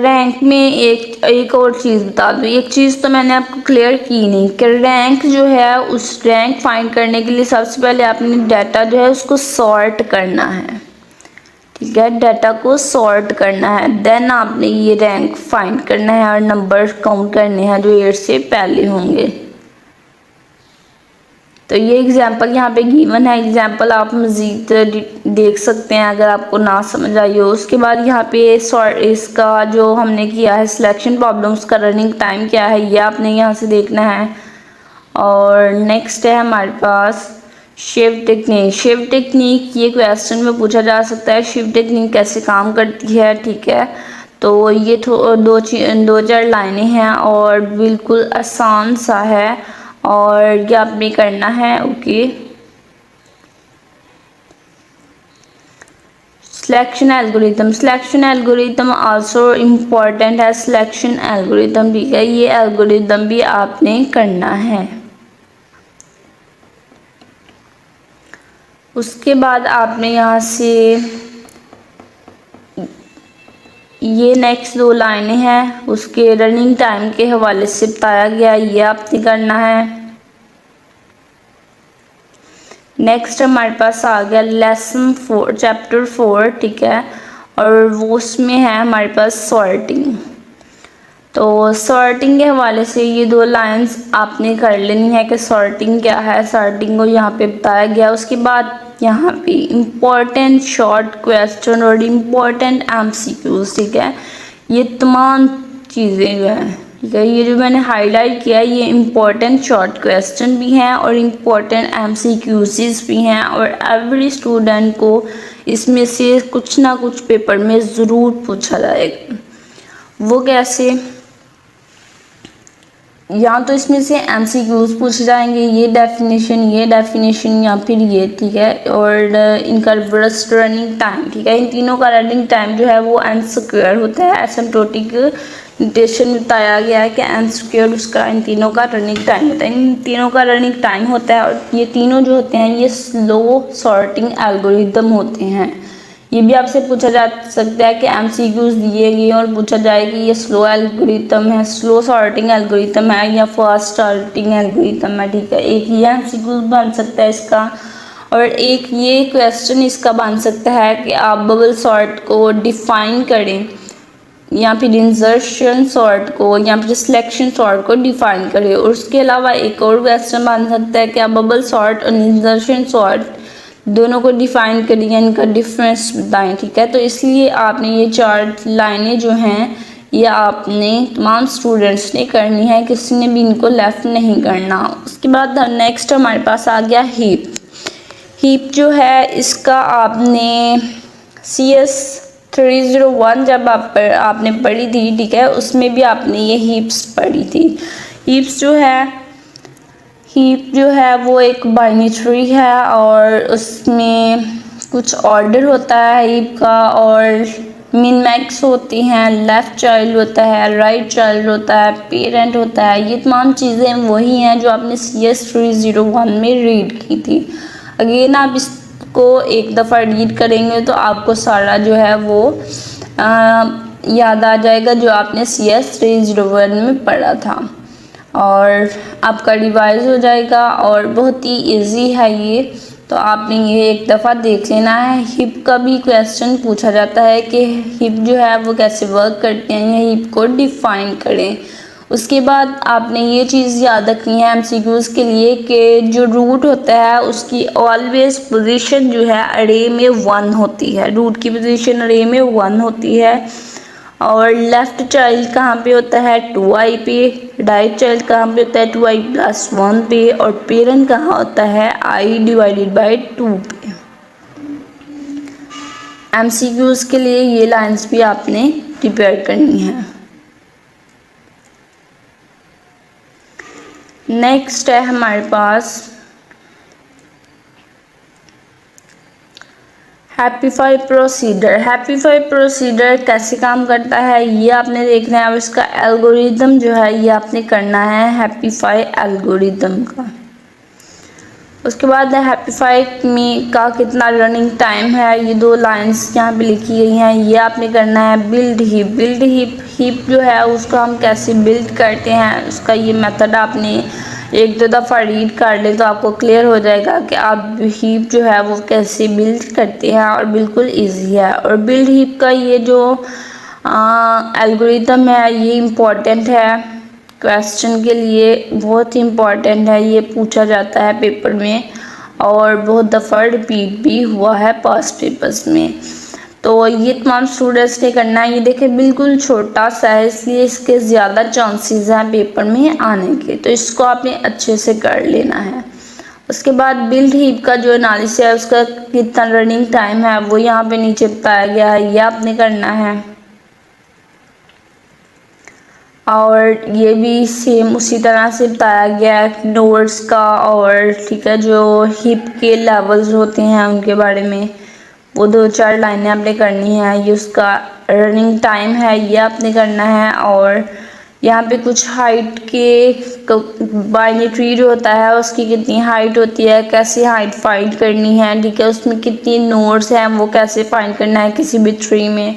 रैंक में एक और चीज़ बता दूँ, एक चीज़ तो मैंने आपको क्लियर की नहीं कि रैंक जो है उस रैंक फाइंड करने के लिए सबसे पहले आपने डाटा जो है उसको सॉर्ट करना है, ठीक है। डाटा को सॉर्ट करना है, देन आपने ये रैंक फाइंड करना है और नंबर काउंट करने हैं जो 8 से पहले होंगे। तो ये एग्जाम्पल यहाँ पे गिवन है, एग्जाम्पल आप मज़ीद देख सकते हैं अगर आपको ना समझ आई हो। उसके बाद यहाँ पे इसका जो हमने किया है सिलेक्शन प्रॉब्लम, उसका रनिंग टाइम क्या है ये आपने यहाँ से देखना है। और नेक्स्ट है हमारे पास शिफ्ट टेक्निक। शिफ्ट टेक्निक ये क्वेश्चन में पूछा जा सकता है, शिफ्ट टेक्निक कैसे काम करती है, ठीक है। तो ये दो चार लाइनें हैं और बिल्कुल आसान सा है, और ये आपने करना है, okay. Selection algorithm also important है, सिलेक्शन एल्गोरिथम, ठीक है। ये एल्गोरिथम भी आपने करना है। उसके बाद आपने यहाँ से ये नेक्स्ट 2 लाइनें हैं, उसके रनिंग टाइम के हवाले से बताया गया, ये आपने करना है। नेक्स्ट हमारे पास आ गया लेसन 4 चैप्टर 4, ठीक है। और वो उसमें है हमारे पास सॉर्टिंग। तो सॉर्टिंग के हवाले से ये 2 लाइंस आपने कर लेनी है कि सॉर्टिंग क्या है, सॉर्टिंग को यहाँ पे बताया गया। उसके बाद यहाँ पे इम्पॉर्टेंट शॉर्ट क्वेश्चन और इम्पॉर्टेंट एमसीक्यूज, ठीक है। ये तमाम चीज़ें जो हैं, ठीक है, ये जो मैंने हाईलाइट किया ये इम्पॉर्टेंट शॉर्ट क्वेश्चन भी हैं और इम्पॉर्टेंट एमसीक्यूज भी हैं, और एवरी स्टूडेंट को इसमें से कुछ ना कुछ पेपर में ज़रूर पूछा जाएगा। वो कैसे, या तो इसमें से एमसीक्यूज पूछे जाएंगे, ये डेफिनेशन या फिर ये, ठीक है। और इनका बर्स्ट रनिंग टाइम, ठीक है, इन तीनों का रनिंग टाइम जो है वो एन स्क्वायर होता है, एसिम्प्टोटिक नोटेशन में बताया गया है कि एन स्क्वायर उसका इन तीनों का रनिंग टाइम होता है, इन तीनों का रनिंग टाइम होता है। और ये तीनों जो होते हैं ये स्लो सॉर्टिंग एल्गोरिदम होते हैं। ये भी आपसे पूछा जा सकता है कि एमसीक्यूज दिए गए और पूछा जाए कि ये स्लो एल्गोरिथम है, स्लो सॉर्टिंग एल्गोरिथम है या फास्ट सॉर्टिंग एल्गोरिथम है, ठीक है। एक ये एमसीक्यूज बन सकता है इसका, और एक ये क्वेश्चन इसका बन सकता है कि आप बबल सॉर्ट को डिफाइन करें, या फिर इंसर्शन सॉर्ट को या फिर सिलेक्शन सॉर्ट को डिफाइन करें। और उसके अलावा एक और क्वेश्चन बन सकता है कि आप बबल सॉर्ट और इंसर्शन सॉर्ट दोनों को डिफाइन करिए, इनका डिफरेंस बताएं, ठीक है। तो इसलिए आपने ये 4 लाइनें जो हैं ये आपने तमाम स्टूडेंट्स ने करनी है, किसी ने भी इनको लेफ़्ट नहीं करना। उसके बाद नेक्स्ट हमारे पास आ गया हीप जो है इसका आपने CS 301 जब आपने पढ़ी थी, ठीक है, उसमें भी आपने ये हीप्स पढ़ी थी। हीप जो है वो एक बाइनरी है और उसमें कुछ ऑर्डर होता है हिप का, और मिन मैक्स होती हैं, लेफ़्ट चाइल्ड होता है, राइट चाइल्ड होता है, पेरेंट होता है। ये तमाम चीज़ें वही हैं जो आपने CS 301 में रीड की थी। अगेन आप इसको एक दफ़ा रीड करेंगे तो आपको सारा जो है वो याद आ जाएगा जो आपने CS 301 में पढ़ा था, और आपका रिवाइज हो जाएगा। और बहुत ही इजी है ये, तो आपने ये एक दफ़ा देख लेना है। हिप का भी क्वेश्चन पूछा जाता है कि हिप जो है वो कैसे वर्क करते हैं, या हिप को डिफ़ाइन करें। उसके बाद आपने ये चीज़ याद रखनी है MCQs के लिए कि जो रूट होता है उसकी ऑलवेज पोजीशन जो है अरे में 1 होती है। रूट की पोजीशन अरे में 1 होती है। और लेफ़्ट चाइल्ड कहाँ पे होता है 2i पे, राइट चाइल्ड कहाँ पे होता है 2i+1 पे, और पेरेंट कहाँ होता है i/2 पे। MCQs के लिए ये लाइंस भी आपने प्रिपेयर करनी है। नेक्स्ट है हमारे पास हैप्पीफाई प्रोसीजर। हैप्पीफाई प्रोसीजर कैसे काम करता है ये आपने देखना है। अब इसका एल्गोरिदम जो है ये आपने करना है हैप्पीफाई एल्गोरिदम का। उसके बाद हैप्पीफाई में का कितना रनिंग टाइम है, ये 2 लाइंस यहाँ पे लिखी गई हैं, ये आपने करना है। बिल्ड हिप, बिल्ड हिप जो है उसको हम कैसे बिल्ड करते हैं उसका ये मेथड आपने एक दो दफ़ा रीड कर ले तो आपको क्लियर हो जाएगा कि आप हिप जो है वो कैसे बिल्ड करते हैं, और बिल्कुल इजी है। और बिल्ड हिप का ये जो एल्गोरिदम है ये इम्पोर्टेंट है, क्वेश्चन के लिए बहुत ही इम्पॉर्टेंट है, ये पूछा जाता है पेपर में और बहुत दफ़ा रिपीट भी हुआ है पास्ट पेपर्स में। तो ये तमाम स्टूडेंट्स ने करना है। ये देखें बिल्कुल छोटा सा है इसलिए इसके ज़्यादा चांसेस हैं पेपर में आने के, तो इसको आपने अच्छे से कर लेना है। उसके बाद बिल्ड हीप का जो एनालिसिस है उसका कितना रनिंग टाइम है वो यहाँ पे नीचे बताया गया है, ये आपने करना है। और ये भी सेम उसी तरह से बताया गया है नोड्स का, और ठीक है जो हिप के लेवल्स होते हैं उनके बारे में वो 2-4 लाइनें आपने करनी है। ये उसका रनिंग टाइम है ये आपने करना है। और यहाँ पे कुछ हाइट के बाइनरी जो होता है उसकी कितनी हाइट होती है, कैसे हाइट फाइंड करनी है, ठीक है उसमें कितनी नोड्स हैं वो कैसे फाइंड करना है किसी भी ट्री में,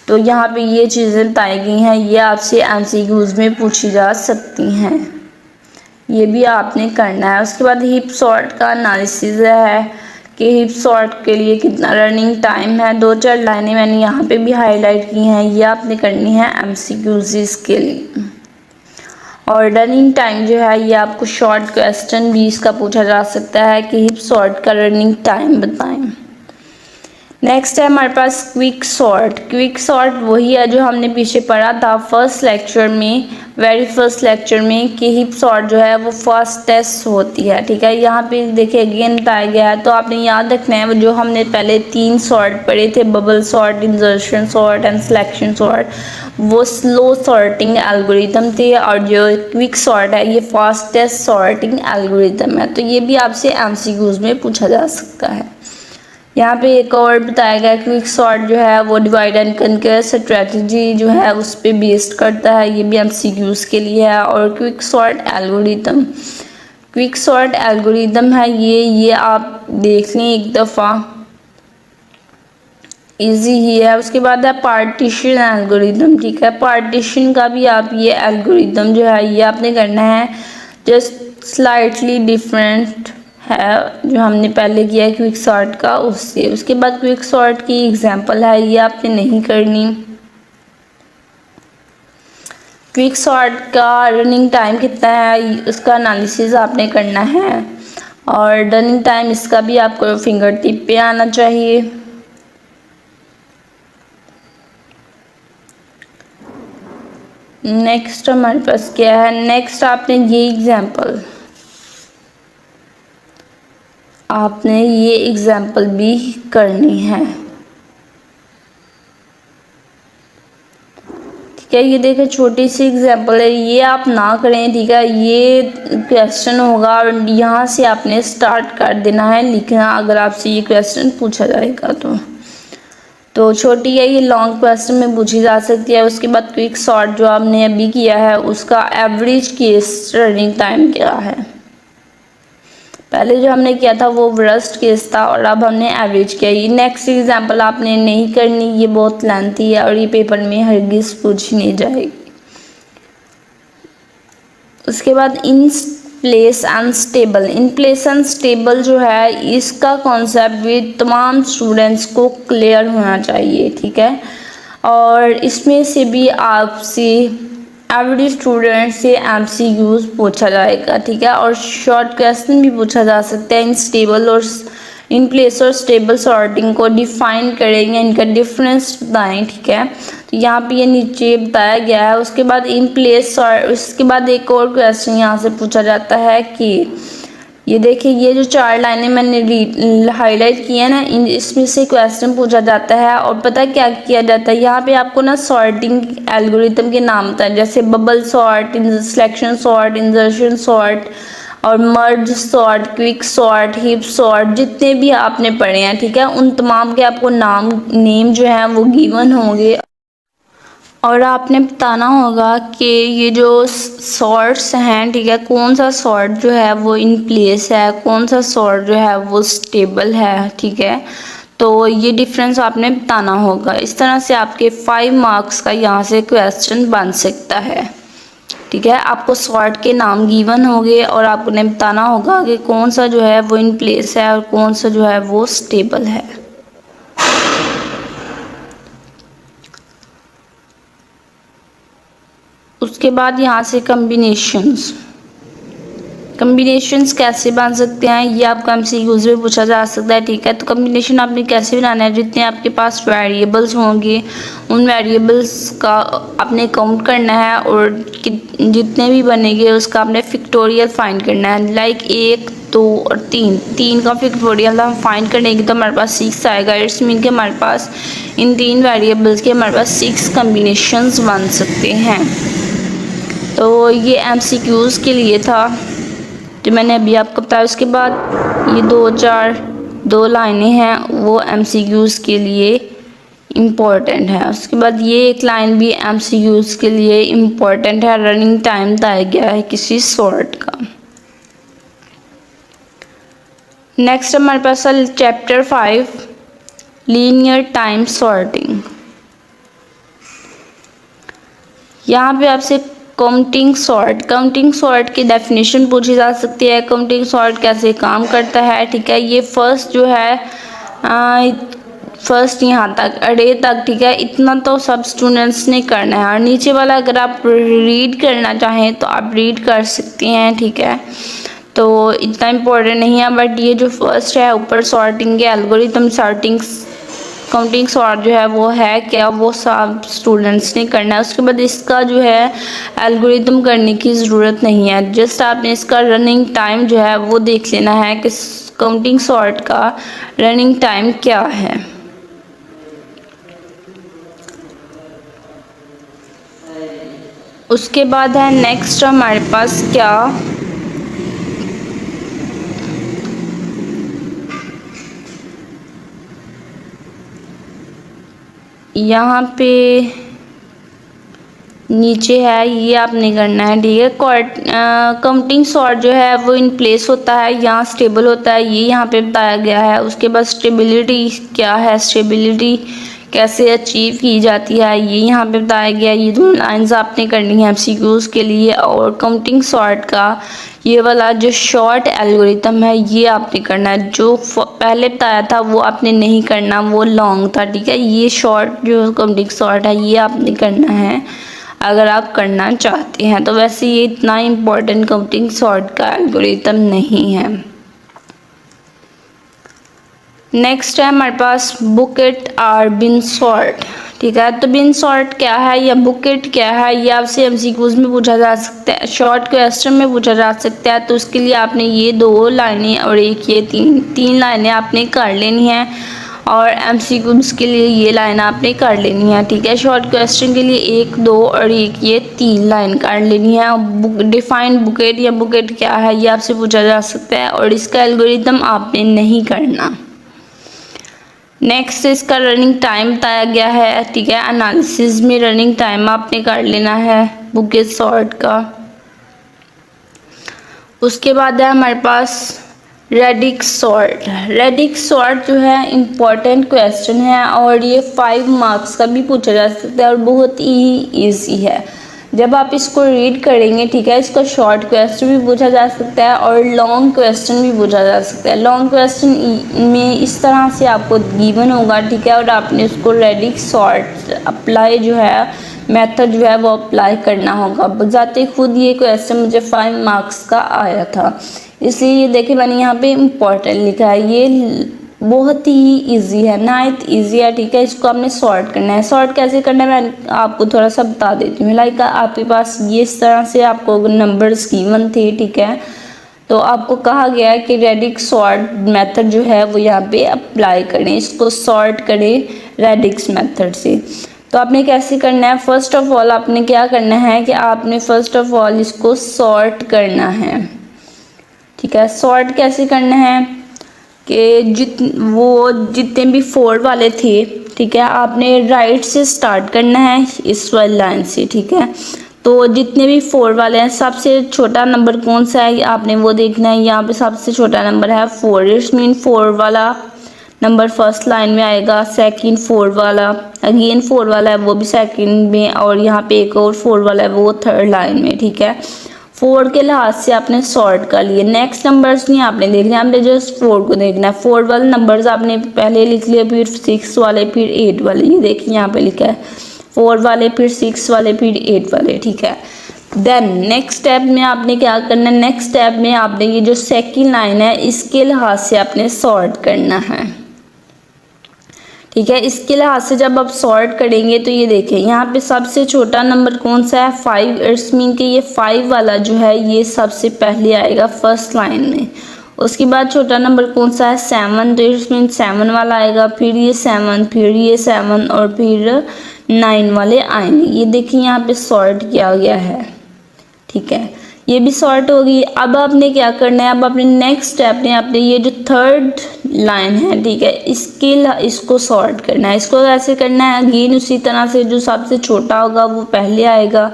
तो यहाँ पे ये चीज़ें बताई गई हैं। ये आपसे MCQs में पूछी जा सकती हैं, ये भी आपने करना है। उसके बाद हिप सॉर्ट का एनालिसिस है कि हिप सॉर्ट के लिए कितना रनिंग टाइम है, 2-4 लाइनें मैंने यहाँ पे भी हाईलाइट की हैं, ये आपने करनी है MCQs इसके लिए। और रनिंग टाइम जो है ये आपको शॉर्ट क्वेश्चन भी इसका पूछा जा सकता है कि हिप सॉर्ट का रनिंग टाइम बताएं। नेक्स्ट है हमारे पास क्विक सॉर्ट। क्विक सॉर्ट वही है जो हमने पीछे पढ़ा था फर्स्ट लेक्चर में, वेरी फर्स्ट लेक्चर में, कि हिप सॉर्ट जो है वो फास्टेस्ट होती है। ठीक है यहाँ पे देखिए अगेन बताया गया है, तो आपने याद रखना है जो हमने पहले 3 सॉर्ट पढ़े थे, bubble sort, insertion sort and selection sort, वो स्लो सॉर्टिंग एल्गोरिदम थे, और जो क्विक सॉर्ट है ये फास्टेस्ट सॉर्टिंग एल्गोरिदम है। तो ये भी आपसे MCQs में पूछा जा सकता है। यहाँ पे एक और बताया गया क्विक सॉर्ट जो है वो डिवाइड एंड कनकर स्ट्रेटजी जो है उस पर बेस्ड करता है, ये भी MCQs के लिए है। और quick sort algorithm, quick sort algorithm है ये आप देख लें एक दफ़ा, इजी ही है। उसके बाद है पार्टीशन एल्गोरिदम। ठीक है पार्टीशन का भी आप ये एल्गोरिदम जो है ये आपने करना है, जस्ट स्लाइटली डिफरेंट है जो हमने पहले किया है क्विक सॉर्ट का उससे। उसके बाद क्विक सॉर्ट की एग्जांपल है ये आपने नहीं करनी। क्विक सॉर्ट का रनिंग टाइम कितना है उसका एनालिसिस आपने करना है, और रनिंग टाइम इसका भी आपको फिंगर टिप पे आना चाहिए। नेक्स्ट हमारे पास क्या है, नेक्स्ट आपने ये एग्जाम्पल भी करनी है। ठीक है। ये देखिए छोटी सी एग्जांपल है, ये आप ना करें, ठीक है। ये क्वेश्चन होगा और यहाँ से आपने स्टार्ट कर देना है लिखना अगर आपसे ये क्वेश्चन पूछा जाएगा तो छोटी है ये लॉन्ग क्वेश्चन में पूछी जा सकती है। उसके बाद क्विक शॉर्ट जो आपने अभी किया है उसका एवरेज केस रनिंग टाइम क्या है। पहले जो हमने किया था वो वर्स्ट केस था और अब हमने एवरेज किया। ये नेक्स्ट एग्जांपल आपने नहीं करनी, ये बहुत लेंथी है और ये पेपर में हरगिज पूछी नहीं जाएगी। उसके बाद in place unstable, in place unstable जो है इसका कॉन्सेप्ट भी तमाम स्टूडेंट्स को क्लियर होना चाहिए, ठीक है। और इसमें से भी आपसे एवरी स्टूडेंट से MCQs पूछा जाएगा, ठीक है। और शॉर्ट क्वेश्चन भी पूछा जा सकता है। इन स्टेबल और इन प्लेस और स्टेबल सॉर्टिंग को डिफाइन करेंगे, इनका डिफरेंस बताएं, ठीक है। तो यहाँ पे ये नीचे बताया गया है। उसके बाद इन प्लेस और उसके बाद एक और क्वेश्चन यहाँ से पूछा जाता है कि ये देखिए ये जो 4 लाइनें मैंने हाईलाइट की है ना, इसमें से क्वेश्चन पूछा जाता है। और पता क्या किया जाता है यहाँ पे आपको ना सॉर्टिंग एल्गोरिथम के नाम बताए, जैसे bubble sort, selection sort, insertion sort और merge sort, quick sort, heap sort, जितने भी आपने पढ़े हैं, ठीक है। उन तमाम के आपको नेम जो है वो गिवन होंगे और आपने बताना होगा कि ये जो सॉर्ट्स हैं, ठीक है, कौन सा सॉर्ट जो है वो इन प्लेस है, कौन सा सॉर्ट जो है वो स्टेबल है, ठीक है। तो ये डिफरेंस आपने बताना होगा। इस तरह से आपके 5 मार्क्स का यहाँ से क्वेश्चन बन सकता है, ठीक है। आपको सॉर्ट के नाम गिवन होंगे और आपने बताना होगा कि कौन सा जो है वो इन प्लेस है और कौन सा जो है वो स्टेबल है। उसके बाद यहाँ से कम्बिनेशंस कैसे बन सकते हैं ये आपका MCQs में पूछा जा सकता है, ठीक है। तो कम्बिनेशन आपने कैसे बनाना है, जितने आपके पास वेरिएबल्स होंगे उन वेरिएबल्स का आपने काउंट करना है और जितने भी बनेंगे उसका आपने फैक्टोरियल फाइंड करना है। लाइक 1, 2 और 3 का फैक्टोरियल हम फाइंड करेंगे तो हमारे पास 6 आएगा। इट्स मीन कि हमारे पास इन 3 वेरिएबल्स के हमारे पास 6 कम्बिनेशंस बन सकते हैं। तो ये MCQs के लिए था जो मैंने अभी आपको बताया। उसके बाद ये 2 लाइनें हैं वो MCQs के लिए इम्पोर्टेंट है। उसके बाद ये एक लाइन भी MCQs के लिए इम्पोर्टेंट है। रनिंग टाइम बताया गया है किसी सॉर्ट का। नेक्स्ट हमारे पास है चैप्टर 5 लीनियर टाइम सॉर्टिंग। यहाँ पे आपसे काउंटिंग सॉर्ट की डेफिनेशन पूछी जा सकती है। काउंटिंग सॉर्ट कैसे काम करता है, ठीक है। ये फर्स्ट जो है फर्स्ट यहाँ तक अरे तक, ठीक है, इतना तो सब स्टूडेंट्स ने करना है। और नीचे वाला अगर आप रीड करना चाहें तो आप रीड कर सकते हैं, ठीक है। तो इतना इम्पोर्टेंट नहीं है, बट ये जो फर्स्ट है ऊपर सॉर्टिंग के एल्गोरिथम काउंटिंग सॉर्ट जो है वो है क्या, वो सब स्टूडेंट्स ने करना है। उसके बाद इसका जो है एल्गोरिथम करने की ज़रूरत नहीं है, जस्ट आपने इसका रनिंग टाइम जो है वो देख लेना है कि काउंटिंग सॉर्ट का रनिंग टाइम क्या है। उसके बाद है नेक्स्ट हमारे पास क्या, यहाँ पे नीचे है ये आपने करना है, ठीक है। काउंटिंग सॉर्ट जो है वो इन प्लेस होता है, यहाँ स्टेबल होता है, ये यहाँ पे बताया गया है। उसके बाद स्टेबिलिटी क्या है, स्टेबिलिटी कैसे अचीव की जाती है ये यहाँ पे बताया गया। ये 2 लाइंस आपने करनी है MCQs के लिए। और काउंटिंग सॉर्ट का ये वाला जो शॉर्ट एल्गोरिथम है ये आपने करना है। जो पहले बताया था वो आपने नहीं करना, वो लॉन्ग था, ठीक है। ये शॉर्ट जो काउंटिंग सॉर्ट है ये आपने करना है अगर आप करना चाहते हैं। तो वैसे ये इतना इम्पोर्टेंट काउंटिंग सॉर्ट का एल्गोरिथम नहीं है। नेक्स्ट है हमारे पास बुकेट और बिन सॉर्ट, ठीक है। तो बिन सॉर्ट क्या है या बुकेट क्या है ये आपसे MCQs में पूछा जा सकता है, शॉर्ट क्वेश्चन में पूछा जा सकता है। तो उसके लिए आपने ये 2 लाइनें और एक ये तीन लाइनें आपने कर लेनी है और MCQs के लिए ये लाइन आपने कर लेनी है, ठीक है। शॉर्ट क्वेश्चन के लिए 1, 2 और 1 ये 3 लाइन कर लेनी है। डिफाइन बुकेट या बुकेट क्या है ये आपसे पूछा जा सकता है और इसका एल्गोरिथम आपने नहीं करना। नेक्स्ट इसका रनिंग टाइम बताया गया है, ठीक है। एनालिसिस में रनिंग टाइम आपने कर लेना है बुकेट सॉर्ट का। उसके बाद है हमारे पास रेडिक्स सॉर्ट। रेडिक्स सॉर्ट जो है इम्पॉर्टेंट क्वेश्चन है और ये 5 मार्क्स का भी पूछा जा सकता है और बहुत ही ईजी है। जब आप इसको रीड करेंगे, ठीक है, इसका शॉर्ट क्वेश्चन भी पूछा जा सकता है और लॉन्ग क्वेश्चन भी पूछा जा सकता है। लॉन्ग क्वेश्चन में इस तरह से आपको गिवन होगा, ठीक है, और आपने उसको रेडिक्स सॉर्ट अप्लाई जो है मेथड जो है वो अप्लाई करना होगा। बजाते खुद ये क्वेश्चन मुझे 5 मार्क्स का आया था, इसलिए ये देखिए मैंने यहाँ पे इम्पोर्टेंट लिखा है। ये बहुत ही इजी है, नाइट इजी है, ठीक है। इसको आपने सॉर्ट करना है। सॉर्ट कैसे करना है मैं आपको थोड़ा सा बता देती हूँ। लाइक आपके पास ये इस तरह से आपको नंबर्स गिवन थे, ठीक है, तो आपको कहा गया है कि रेडिक्स सॉर्ट मेथड जो है वो यहाँ पे अप्लाई करें, इसको सॉर्ट करें रेडिक्स मेथड से। तो आपने कैसे करना है, फर्स्ट ऑफ ऑल आपने क्या करना है कि आपने फर्स्ट ऑफ ऑल इसको सॉर्ट करना है, ठीक है। सॉर्ट कैसे करना है कि जितने भी 4 वाले थे, ठीक है, आपने राइट से स्टार्ट करना है इस वाली लाइन से, ठीक है। तो जितने भी 4 वाले हैं सबसे छोटा नंबर कौन सा है आपने वो देखना है। यहाँ पे सबसे छोटा नंबर है 4, इट्स मीन 4 वाला नंबर फर्स्ट लाइन में आएगा। सेकंड 4 वाला, अगेन 4 वाला है वो भी सेकंड में, और यहाँ पे एक और 4 वाला है वो थर्ड लाइन में, ठीक है। 4 के लिहाज से आपने सॉर्ट कर लिए। नेक्स्ट नंबर्स नहीं आपने देखने, आपने जस्ट 4 को देखना है। 4 वाले नंबर्स आपने पहले लिख लिए, फिर 6 वाले, फिर 8 वाले। ये देखिए यहाँ पे लिखा है 4 वाले, फिर 6 वाले, फिर 8 वाले, ठीक है। देन नेक्स्ट स्टेप में आपने क्या करना है, नेक्स्ट स्टेप में आपने ये जो सेकंड लाइन है इसके लिहाज से आपने सॉर्ट करना है, ठीक है। इसके लिहाज से जब आप सॉर्ट करेंगे तो ये देखें यहाँ पे सबसे छोटा नंबर कौन सा है 5, इट्स मीन कि ये 5 वाला जो है ये सबसे पहले आएगा फर्स्ट लाइन में। उसके बाद छोटा नंबर कौन सा है 7, तो इट्स मीन 7 वाला आएगा, फिर ये 7, फिर ये 7 और फिर 9 वाले आएंगे। ये देखिए यहाँ पे सॉर्ट किया गया है, ठीक है, ये भी सॉर्ट होगी। अब आपने क्या करना है, अब अपने नेक्स्ट स्टेप में आपने ये जो थर्ड लाइन है, ठीक है, इसको सॉर्ट करना है। इसको ऐसे करना है अगेन उसी तरह से, जो सबसे छोटा होगा वो पहले आएगा,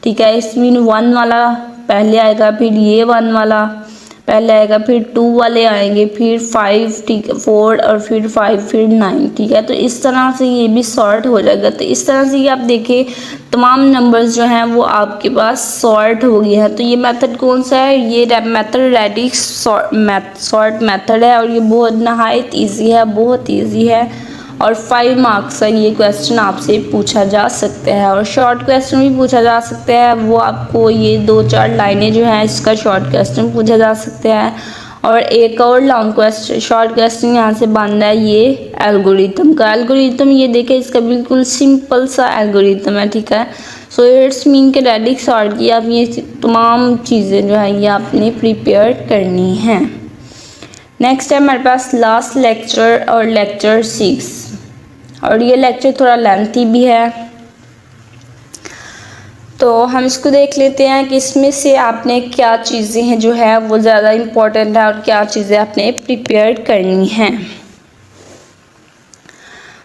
ठीक है। इसमें 1 वाला पहले आएगा, फिर ये 1 वाला पहले आएगा, फिर 2 वाले आएंगे, फिर 5, ठीक है, 4 और फिर 5, फिर 9, ठीक है। तो इस तरह से ये भी सॉर्ट हो जाएगा। तो इस तरह से ये आप देखिए तमाम नंबर्स जो हैं वो आपके पास सॉर्ट हो गए हैं। तो ये मेथड कौन सा है, ये मेथड रेडिक्स सॉर्ट मेथड है और ये बहुत नहायत ईजी है, बहुत ईजी है और 5 मार्क्स का ये क्वेश्चन आपसे पूछा जा सकता है। और शॉर्ट क्वेश्चन भी पूछा जा सकता है, वो आपको ये 2-4 लाइनें जो हैं इसका शॉर्ट क्वेश्चन पूछा जा सकता है। और एक और लॉन्ग क्वेश्चन शॉर्ट क्वेश्चन यहाँ से बन रहा है ये एल्गोरिथम का। एल्गोरिथम ये देखें इसका बिल्कुल सिंपल सा एल्गोरिथम है, ठीक है। सो इट्स मीन के रेडिक्स सॉर्ट की आप ये तमाम चीज़ें जो हैं ये आपने प्रिपेयर करनी हैं। नेक्स्ट है हमारे पास लास्ट लेक्चर और लेक्चर 6, और ये लेक्चर थोड़ा लेंथी भी है तो हम इसको देख लेते हैं कि इसमें से आपने क्या चीज़ें हैं जो है वो ज़्यादा इम्पोर्टेंट है और क्या चीज़ें आपने प्रिपेयर करनी हैं।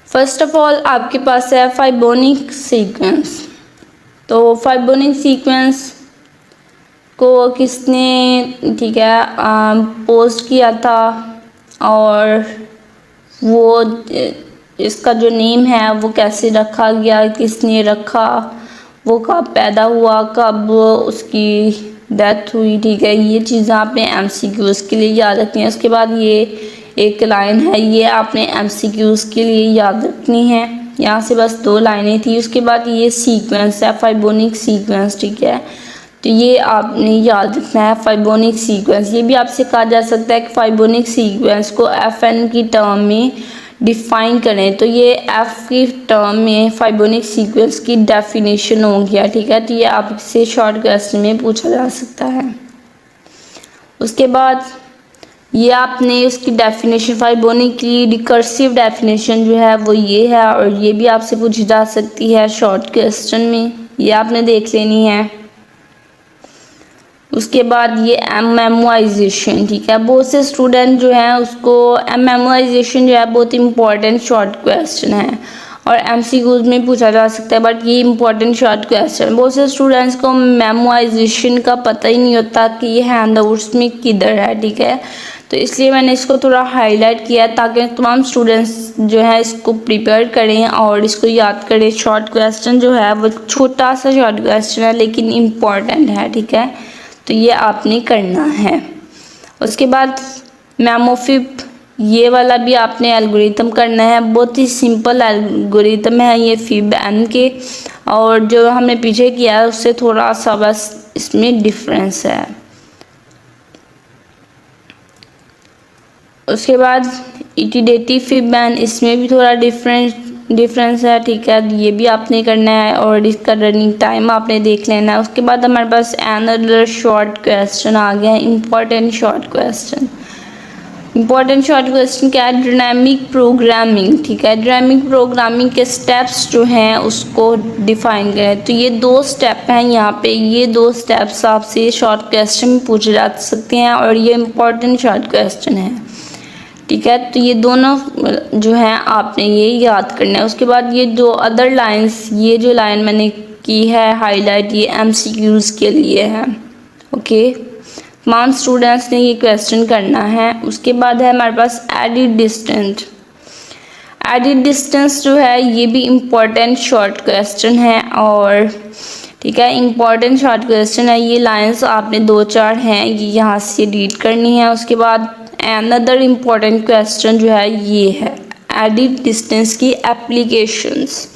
फर्स्ट ऑफ ऑल आपके पास है फाइबोनिक सीक्वेंस। तो फाइबोनिक सीक्वेंस को किसने, ठीक है, पोस्ट किया था और वो इसका जो नेम है वो कैसे रखा गया, किसने रखा, वो कब पैदा हुआ, कब उसकी डेथ हुई, ठीक है। ये चीज़ें आपने MCQs के लिए याद रखनी है। उसके बाद ये एक लाइन है, ये आपने MCQs के लिए याद रखनी है। यहाँ से बस 2 लाइनें थी। उसके बाद ये सीक्वेंस है फाइबोनिक सीक्वेंस, ठीक है, तो ये आपने याद रखना है फाइबोनिक सीक्वेंस। ये भी आपसे कहा जा सकता है कि फाइबोनिक सीक्वेंस को FN की टर्म में डिफाइन करें, तो ये F की टर्म में फाइबोनिक सीक्वेंस की डेफिनेशन हो गया, ठीक है। तो ये आपसे शॉर्ट क्वेश्चन में पूछा जा सकता है। उसके बाद ये आपने उसकी डेफिनेशन फाइबोनी की रिकर्सिव डेफिनेशन जो है वो ये है, और ये भी आपसे पूछी जा सकती है शॉर्ट क्वेश्चन में, ये आपने देख लेनी है। उसके बाद ये मेमोराइजेशन, ठीक है, बहुत से स्टूडेंट जो हैं उसको मेमोराइजेशन जो है बहुत इंपॉर्टेंट शॉर्ट क्वेश्चन है और एमसीक्यूज में पूछा जा सकता है, बट ये इंपॉर्टेंट शॉर्ट क्वेश्चन, बहुत से स्टूडेंट्स को मेमोराइजेशन का पता ही नहीं होता कि ये हैंडआउट्स में किधर है, ठीक है। तो इसलिए मैंने इसको थोड़ा हाईलाइट किया ताकि तमाम स्टूडेंट्स जो है इसको प्रिपेयर करें और इसको याद करें। शॉर्ट क्वेश्चन जो है वो छोटा सा शॉर्ट क्वेश्चन है लेकिन इम्पॉर्टेंट है, ठीक है, तो ये आपने करना है। उसके बाद मेमोफिब, ये वाला भी आपने एल्गोरिथम करना है, बहुत ही सिंपल एल्गोरिथम है ये फिब एन के, और जो हमने पीछे किया है उससे थोड़ा सा बस इसमें डिफरेंस है। उसके बाद इटिडेटिव फिब एन, इसमें भी थोड़ा डिफरेंस है, ठीक है, ये भी आपने करना है और इसका रनिंग टाइम आपने देख लेना है। उसके बाद हमारे पास अनदर शॉर्ट क्वेश्चन आ गया है, important short question. Important short question क्या है? डायनामिक प्रोग्रामिंग, ठीक है, डायनामिक प्रोग्रामिंग के स्टेप्स जो हैं उसको डिफाइन करें। तो ये 2 स्टेप हैं यहाँ पे, ये 2 स्टेप्स आपसे शॉर्ट क्वेश्चन में पूछे जा सकते हैं और ये इंपॉर्टेंट शॉर्ट क्वेश्चन है, ठीक है। तो ये दोनों जो हैं आपने ये याद करना है। उसके बाद ये जो अदर लाइंस, ये जो लाइन मैंने की है हाईलाइट, ये एमसीक्यूज के लिए है, ओके। तमाम स्टूडेंट्स ने ये क्वेश्चन करना है। उसके बाद है हमारे पास एडिड डिस्टेंस। एडिड डिस्टेंस जो है ये भी इम्पॉर्टेंट शॉर्ट क्वेश्चन है और ठीक है, इम्पॉर्टेंट शॉर्ट क्वेश्चन है। ये लाइंस आपने 2-4 हैं ये यहाँ से रीड करनी है। उसके बाद अनदर इम्पॉर्टेंट क्वेश्चन जो है ये है एडिड डिस्टेंस की एप्लीकेशंस।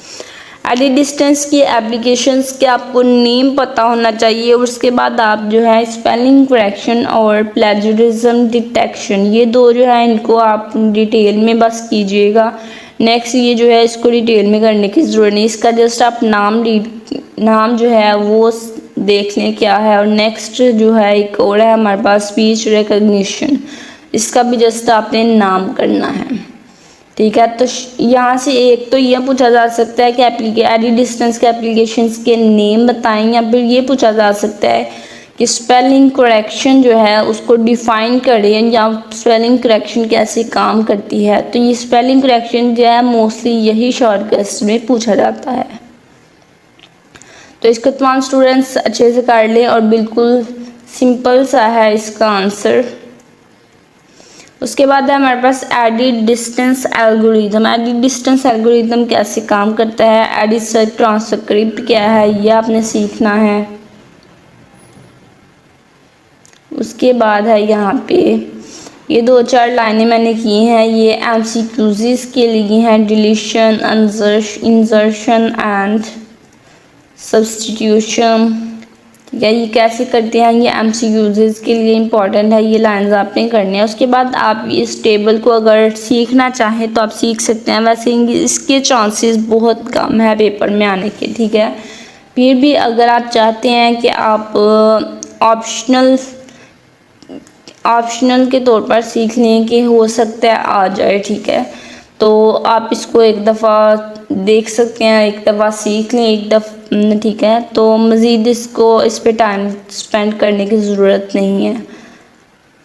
एडिड डिस्टेंस की एप्लीकेशंस के आपको नेम पता होना चाहिए। उसके बाद आप जो है स्पेलिंग करेक्शन और प्लेजरिज्म डिटेक्शन, ये 2 जो है इनको आप डिटेल में बस कीजिएगा। नेक्स्ट ये जो है इसको डिटेल में करने की ज़रूरत नहीं, इसका जस्ट आप नाम जो है वो देख लें क्या है। और नेक्स्ट जो है एक और है हमारे पास स्पीच रिकग्निशन, इसका भी जस्ट आपने नाम करना है, ठीक है। तो यहाँ से एक तो ये पूछा जा सकता है कि एडिड डिस्टेंस के एप्लीकेशंस के नेम बताएं, या फिर ये पूछा जा सकता है कि स्पेलिंग करेक्शन जो है उसको डिफाइन करें या स्पेलिंग करेक्शन कैसे काम करती है। तो ये स्पेलिंग करेक्शन जो है मोस्टली यही शॉर्ट क्वेश्चन में पूछा जाता है। तो इसको तमाम स्टूडेंट्स अच्छे से कर लें और बिल्कुल सिंपल सा है इसका आंसर। उसके बाद है हमारे पास edit distance algorithm. Edit distance algorithm कैसे काम करता है, एडिड सर्च ट्रांसक्रिप्ट क्या है, ये आपने सीखना है। उसके बाद है यहाँ पे ये 2-4 लाइनें मैंने की हैं, ये एमसीक्यूज़ के लिए हैं, डिलीशन, इंसर्शन एंड सब्स्टिट्यूशन, ठीक है, ये कैसे करते हैं, ये एमसीक्यूज़ के लिए इम्पॉर्टेंट है, ये लाइंस आपने करनी है। उसके बाद आप इस टेबल को अगर सीखना चाहें तो आप सीख सकते हैं, वैसे इसके चांसेस बहुत कम है पेपर में आने के, ठीक है। फिर भी अगर आप चाहते हैं कि आप ऑप्शनल के तौर पर सीख लें कि हो सकता है आ जाए, ठीक है, तो आप इसको एक दफ़ा देख सकते हैं, एक दफ़ा सीख लें एक दफ़ा, ठीक है। तो मज़ीद इस पे टाइम स्पेंड करने की ज़रूरत नहीं है,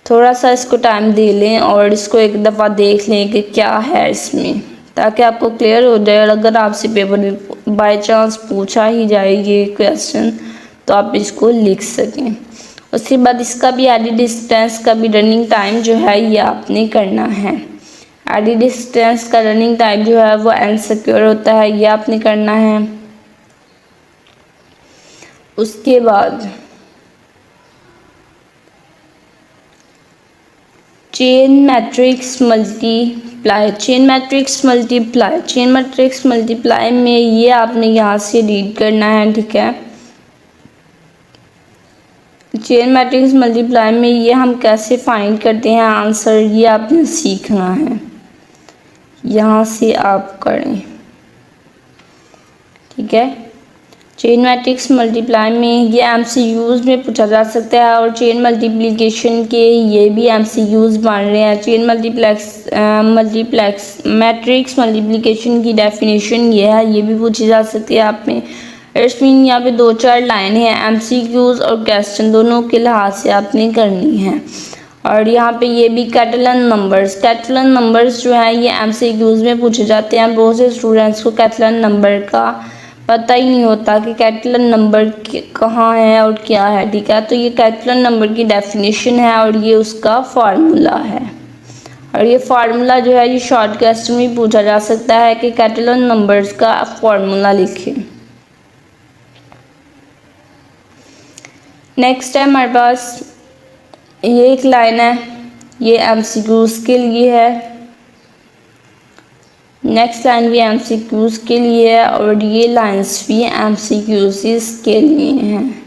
थोड़ा सा इसको टाइम दे लें और इसको एक दफ़ा देख लें कि क्या है इसमें, ताकि आपको क्लियर हो जाए। और अगर आपसे पेपर में बाय चांस पूछा ही जाए ये क्वेश्चन तो आप इसको लिख सकें। उसके बाद इसका भी एडिड डिस्टेंस का भी रनिंग टाइम जो है ये आपने करना है। एडिड डिस्टेंस का रनिंग टाइम जो है वो इनसिक्योर होता है, ये आपने करना है। उसके बाद चेन मैट्रिक्स मल्टीप्लाई में ये आपने यहाँ से रीड करना है, ठीक है। चेन मैट्रिक्स मल्टीप्लाई में ये हम कैसे फाइंड करते हैं आंसर, ये आपने सीखना है, यहाँ से आप करें, ठीक है। चेन मैट्रिक्स मल्टीप्लाई में ये MCQs में पूछा जा सकता है और चेन मल्टीप्लिकेशन के ये भी MCQs बन रहे हैं। चेन मल्टीप्लेक्स मैट्रिक्स मल्टीप्लिकेशन की डेफिनेशन ये है, ये भी पूछी जा सकती है आप में। इट्स मीन यहाँ पे 2-4 लाइन है, MCQs और क्वेश्चन दोनों के लिहाज से आपने करनी है। और यहाँ पे ये भी कैटलन नंबर्स जो है ये MCQs में पूछे जाते हैं। बहुत से स्टूडेंट्स को कैटलन नंबर का पता ही नहीं होता कि कैटलन नंबर कहाँ है और क्या है, ठीक है। तो ये कैटलन नंबर की डेफिनेशन है और ये उसका फार्मूला है। और ये फार्मूला जो है ये शॉर्ट क्वेश्चन में पूछा जा सकता है कि कैटलन नंबर्स का फार्मूला लिखें। नेक्स्ट है हमारे पास ये एक लाइन है, ये MCQs के लिए है। नेक्स्ट लाइन भी MCQs के लिए है और ये लाइंस भी MCQs के लिए हैं।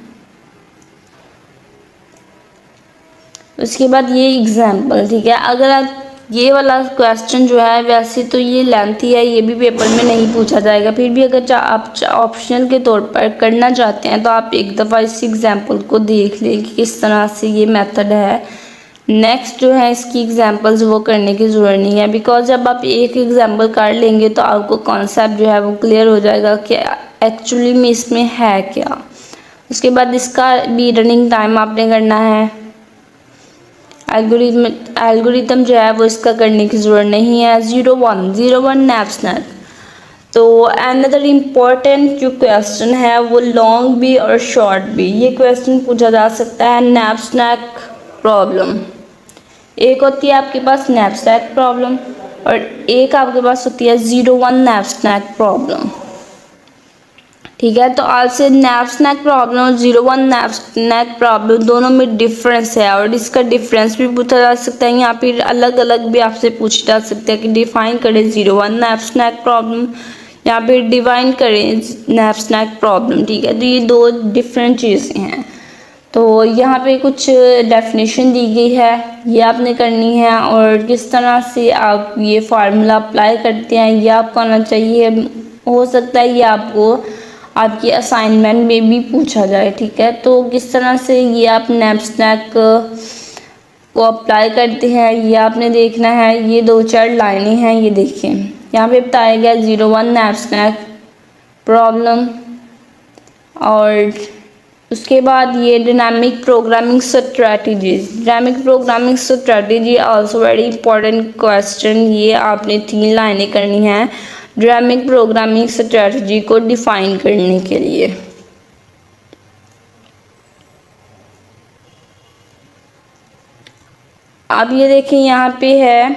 उसके बाद ये एग्जाम्पल, ठीक है। अगर आप ये वाला क्वेश्चन जो है वैसे तो ये लेंथी है, ये भी पेपर में नहीं पूछा जाएगा, फिर भी अगर आप ऑप्शनल के तौर पर करना चाहते हैं तो आप एक दफ़ा इस एग्जाम्पल को देख लें कि किस तरह से ये मेथड है। नेक्स्ट जो है इसकी एग्जांपल्स वो करने की ज़रूरत नहीं है, बिकॉज जब आप एक एग्जांपल कर लेंगे तो आपको कॉन्सेप्ट जो है वो क्लियर हो जाएगा कि एक्चुअली में इसमें है क्या। उसके बाद इसका भी रनिंग टाइम आपने करना है। एल्गोरिथम जो है वो इसका करने की ज़रूरत नहीं है। 01 नैप स्नैक। तो अनदर इम्पोर्टेंट जो क्वेश्चन है वो लॉन्ग भी और शॉर्ट भी, ये क्वेश्चन पूछा जा सकता है। नैप स्नैक प्रॉब्लम एक होती है आपके पास नैप स्नैक प्रॉब्लम और एक आपके पास होती है 01 नैप स्नैक प्रॉब्लम, ठीक है। तो आज से नैप स्नैक प्रॉब्लम और 01 नैप स्नैक प्रॉब्लम दोनों में डिफरेंस है और इसका डिफरेंस भी पूछा जा सकता है। यहाँ फिर अलग अलग भी आपसे पूछा जा सकता है कि डिफाइन करें 01 नैप स्नैक प्रॉब्लम या फिर डिफाइन करें नैप स्नैक प्रॉब्लम, ठीक है। तो ये दो डिफरेंट चीज़ें हैं। तो यहाँ पे कुछ डेफिनेशन दी गई है, ये आपने करनी है और किस तरह से आप ये फार्मूला अप्लाई करते हैं ये आपको आना चाहिए। हो सकता है ये आपको आपकी असाइनमेंट में भी पूछा जाए, ठीक है। तो किस तरह से ये आप नैप स्नैक को अप्लाई करते हैं ये आपने देखना है। ये 2-4 लाइनें हैं, ये देखें यहाँ पे बताया गया 01 नैप स्नैक प्रॉब्लम। और उसके बाद ये dynamic programming strategy also very important question. ये आपने 3 लाइनें करनी हैं डायनामिक प्रोग्रामिंग स्ट्रैटेजी को डिफाइन करने के लिए। अब ये देखें यहाँ पे है,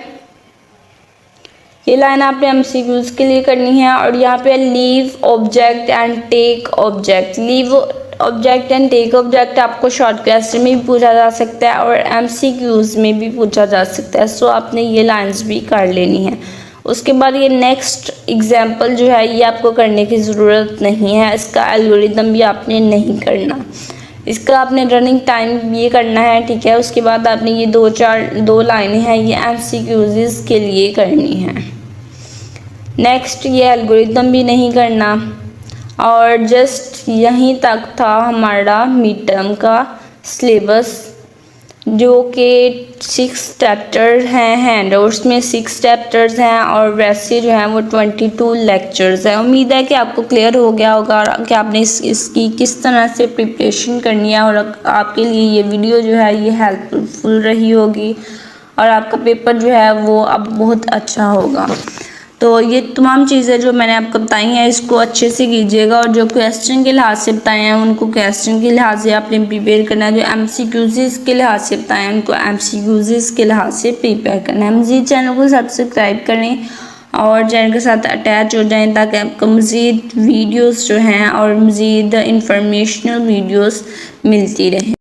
ये लाइन आपने MCQs के लिए करनी है और यहाँ पे leave object and take object. Leave object and take object आपको शॉर्ट क्वेश्चन में भी पूछा जा सकता है और MCQs में भी पूछा जा सकता है। सो आपने ये लाइंस भी कर लेनी है। उसके बाद ये नेक्स्ट एग्जांपल जो है ये आपको करने की ज़रूरत नहीं है, इसका एल्गोरिथम भी आपने नहीं करना, इसका आपने रनिंग टाइम ये करना है, ठीक है। उसके बाद आपने ये 2 लाइनें हैं ये MCQs के लिए करनी है। नेक्स्ट ये एल्गोरिथम भी नहीं करना और जस्ट यहीं तक था हमारा मिड टर्म का सिलेबस, जो कि 6 चैप्टर हैं। हैंडआउट्स में 6 चैप्टर्स हैं और वैसे जो हैं वो 22 लेक्चर्स हैं। उम्मीद है कि आपको क्लियर हो गया होगा कि आपने इसकी किस तरह से प्रिपरेशन करनी है और आपके लिए ये वीडियो जो है ये हेल्पफुल रही होगी और आपका पेपर जो है वो अब बहुत अच्छा होगा। तो ये तमाम चीज़ें जो मैंने आपको बताई हैं इसको अच्छे से कीजिएगा और जो क्वेश्चन के लिहाज से बताए हैं उनको क्वेश्चन के लिहाज से आपने प्रिपेयर करना है। जो MCQs के लिहाज से बताए हैं उनको MCQs के लिहाज से प्रिपेयर करना है। मज़ीद चैनल को सब्सक्राइब करें और चैनल के साथ अटैच हो जाएं ताकि आपको मज़ीद वीडियोस जो हैं और मज़ीद इंफॉर्मेशनल वीडियोस मिलती रहें।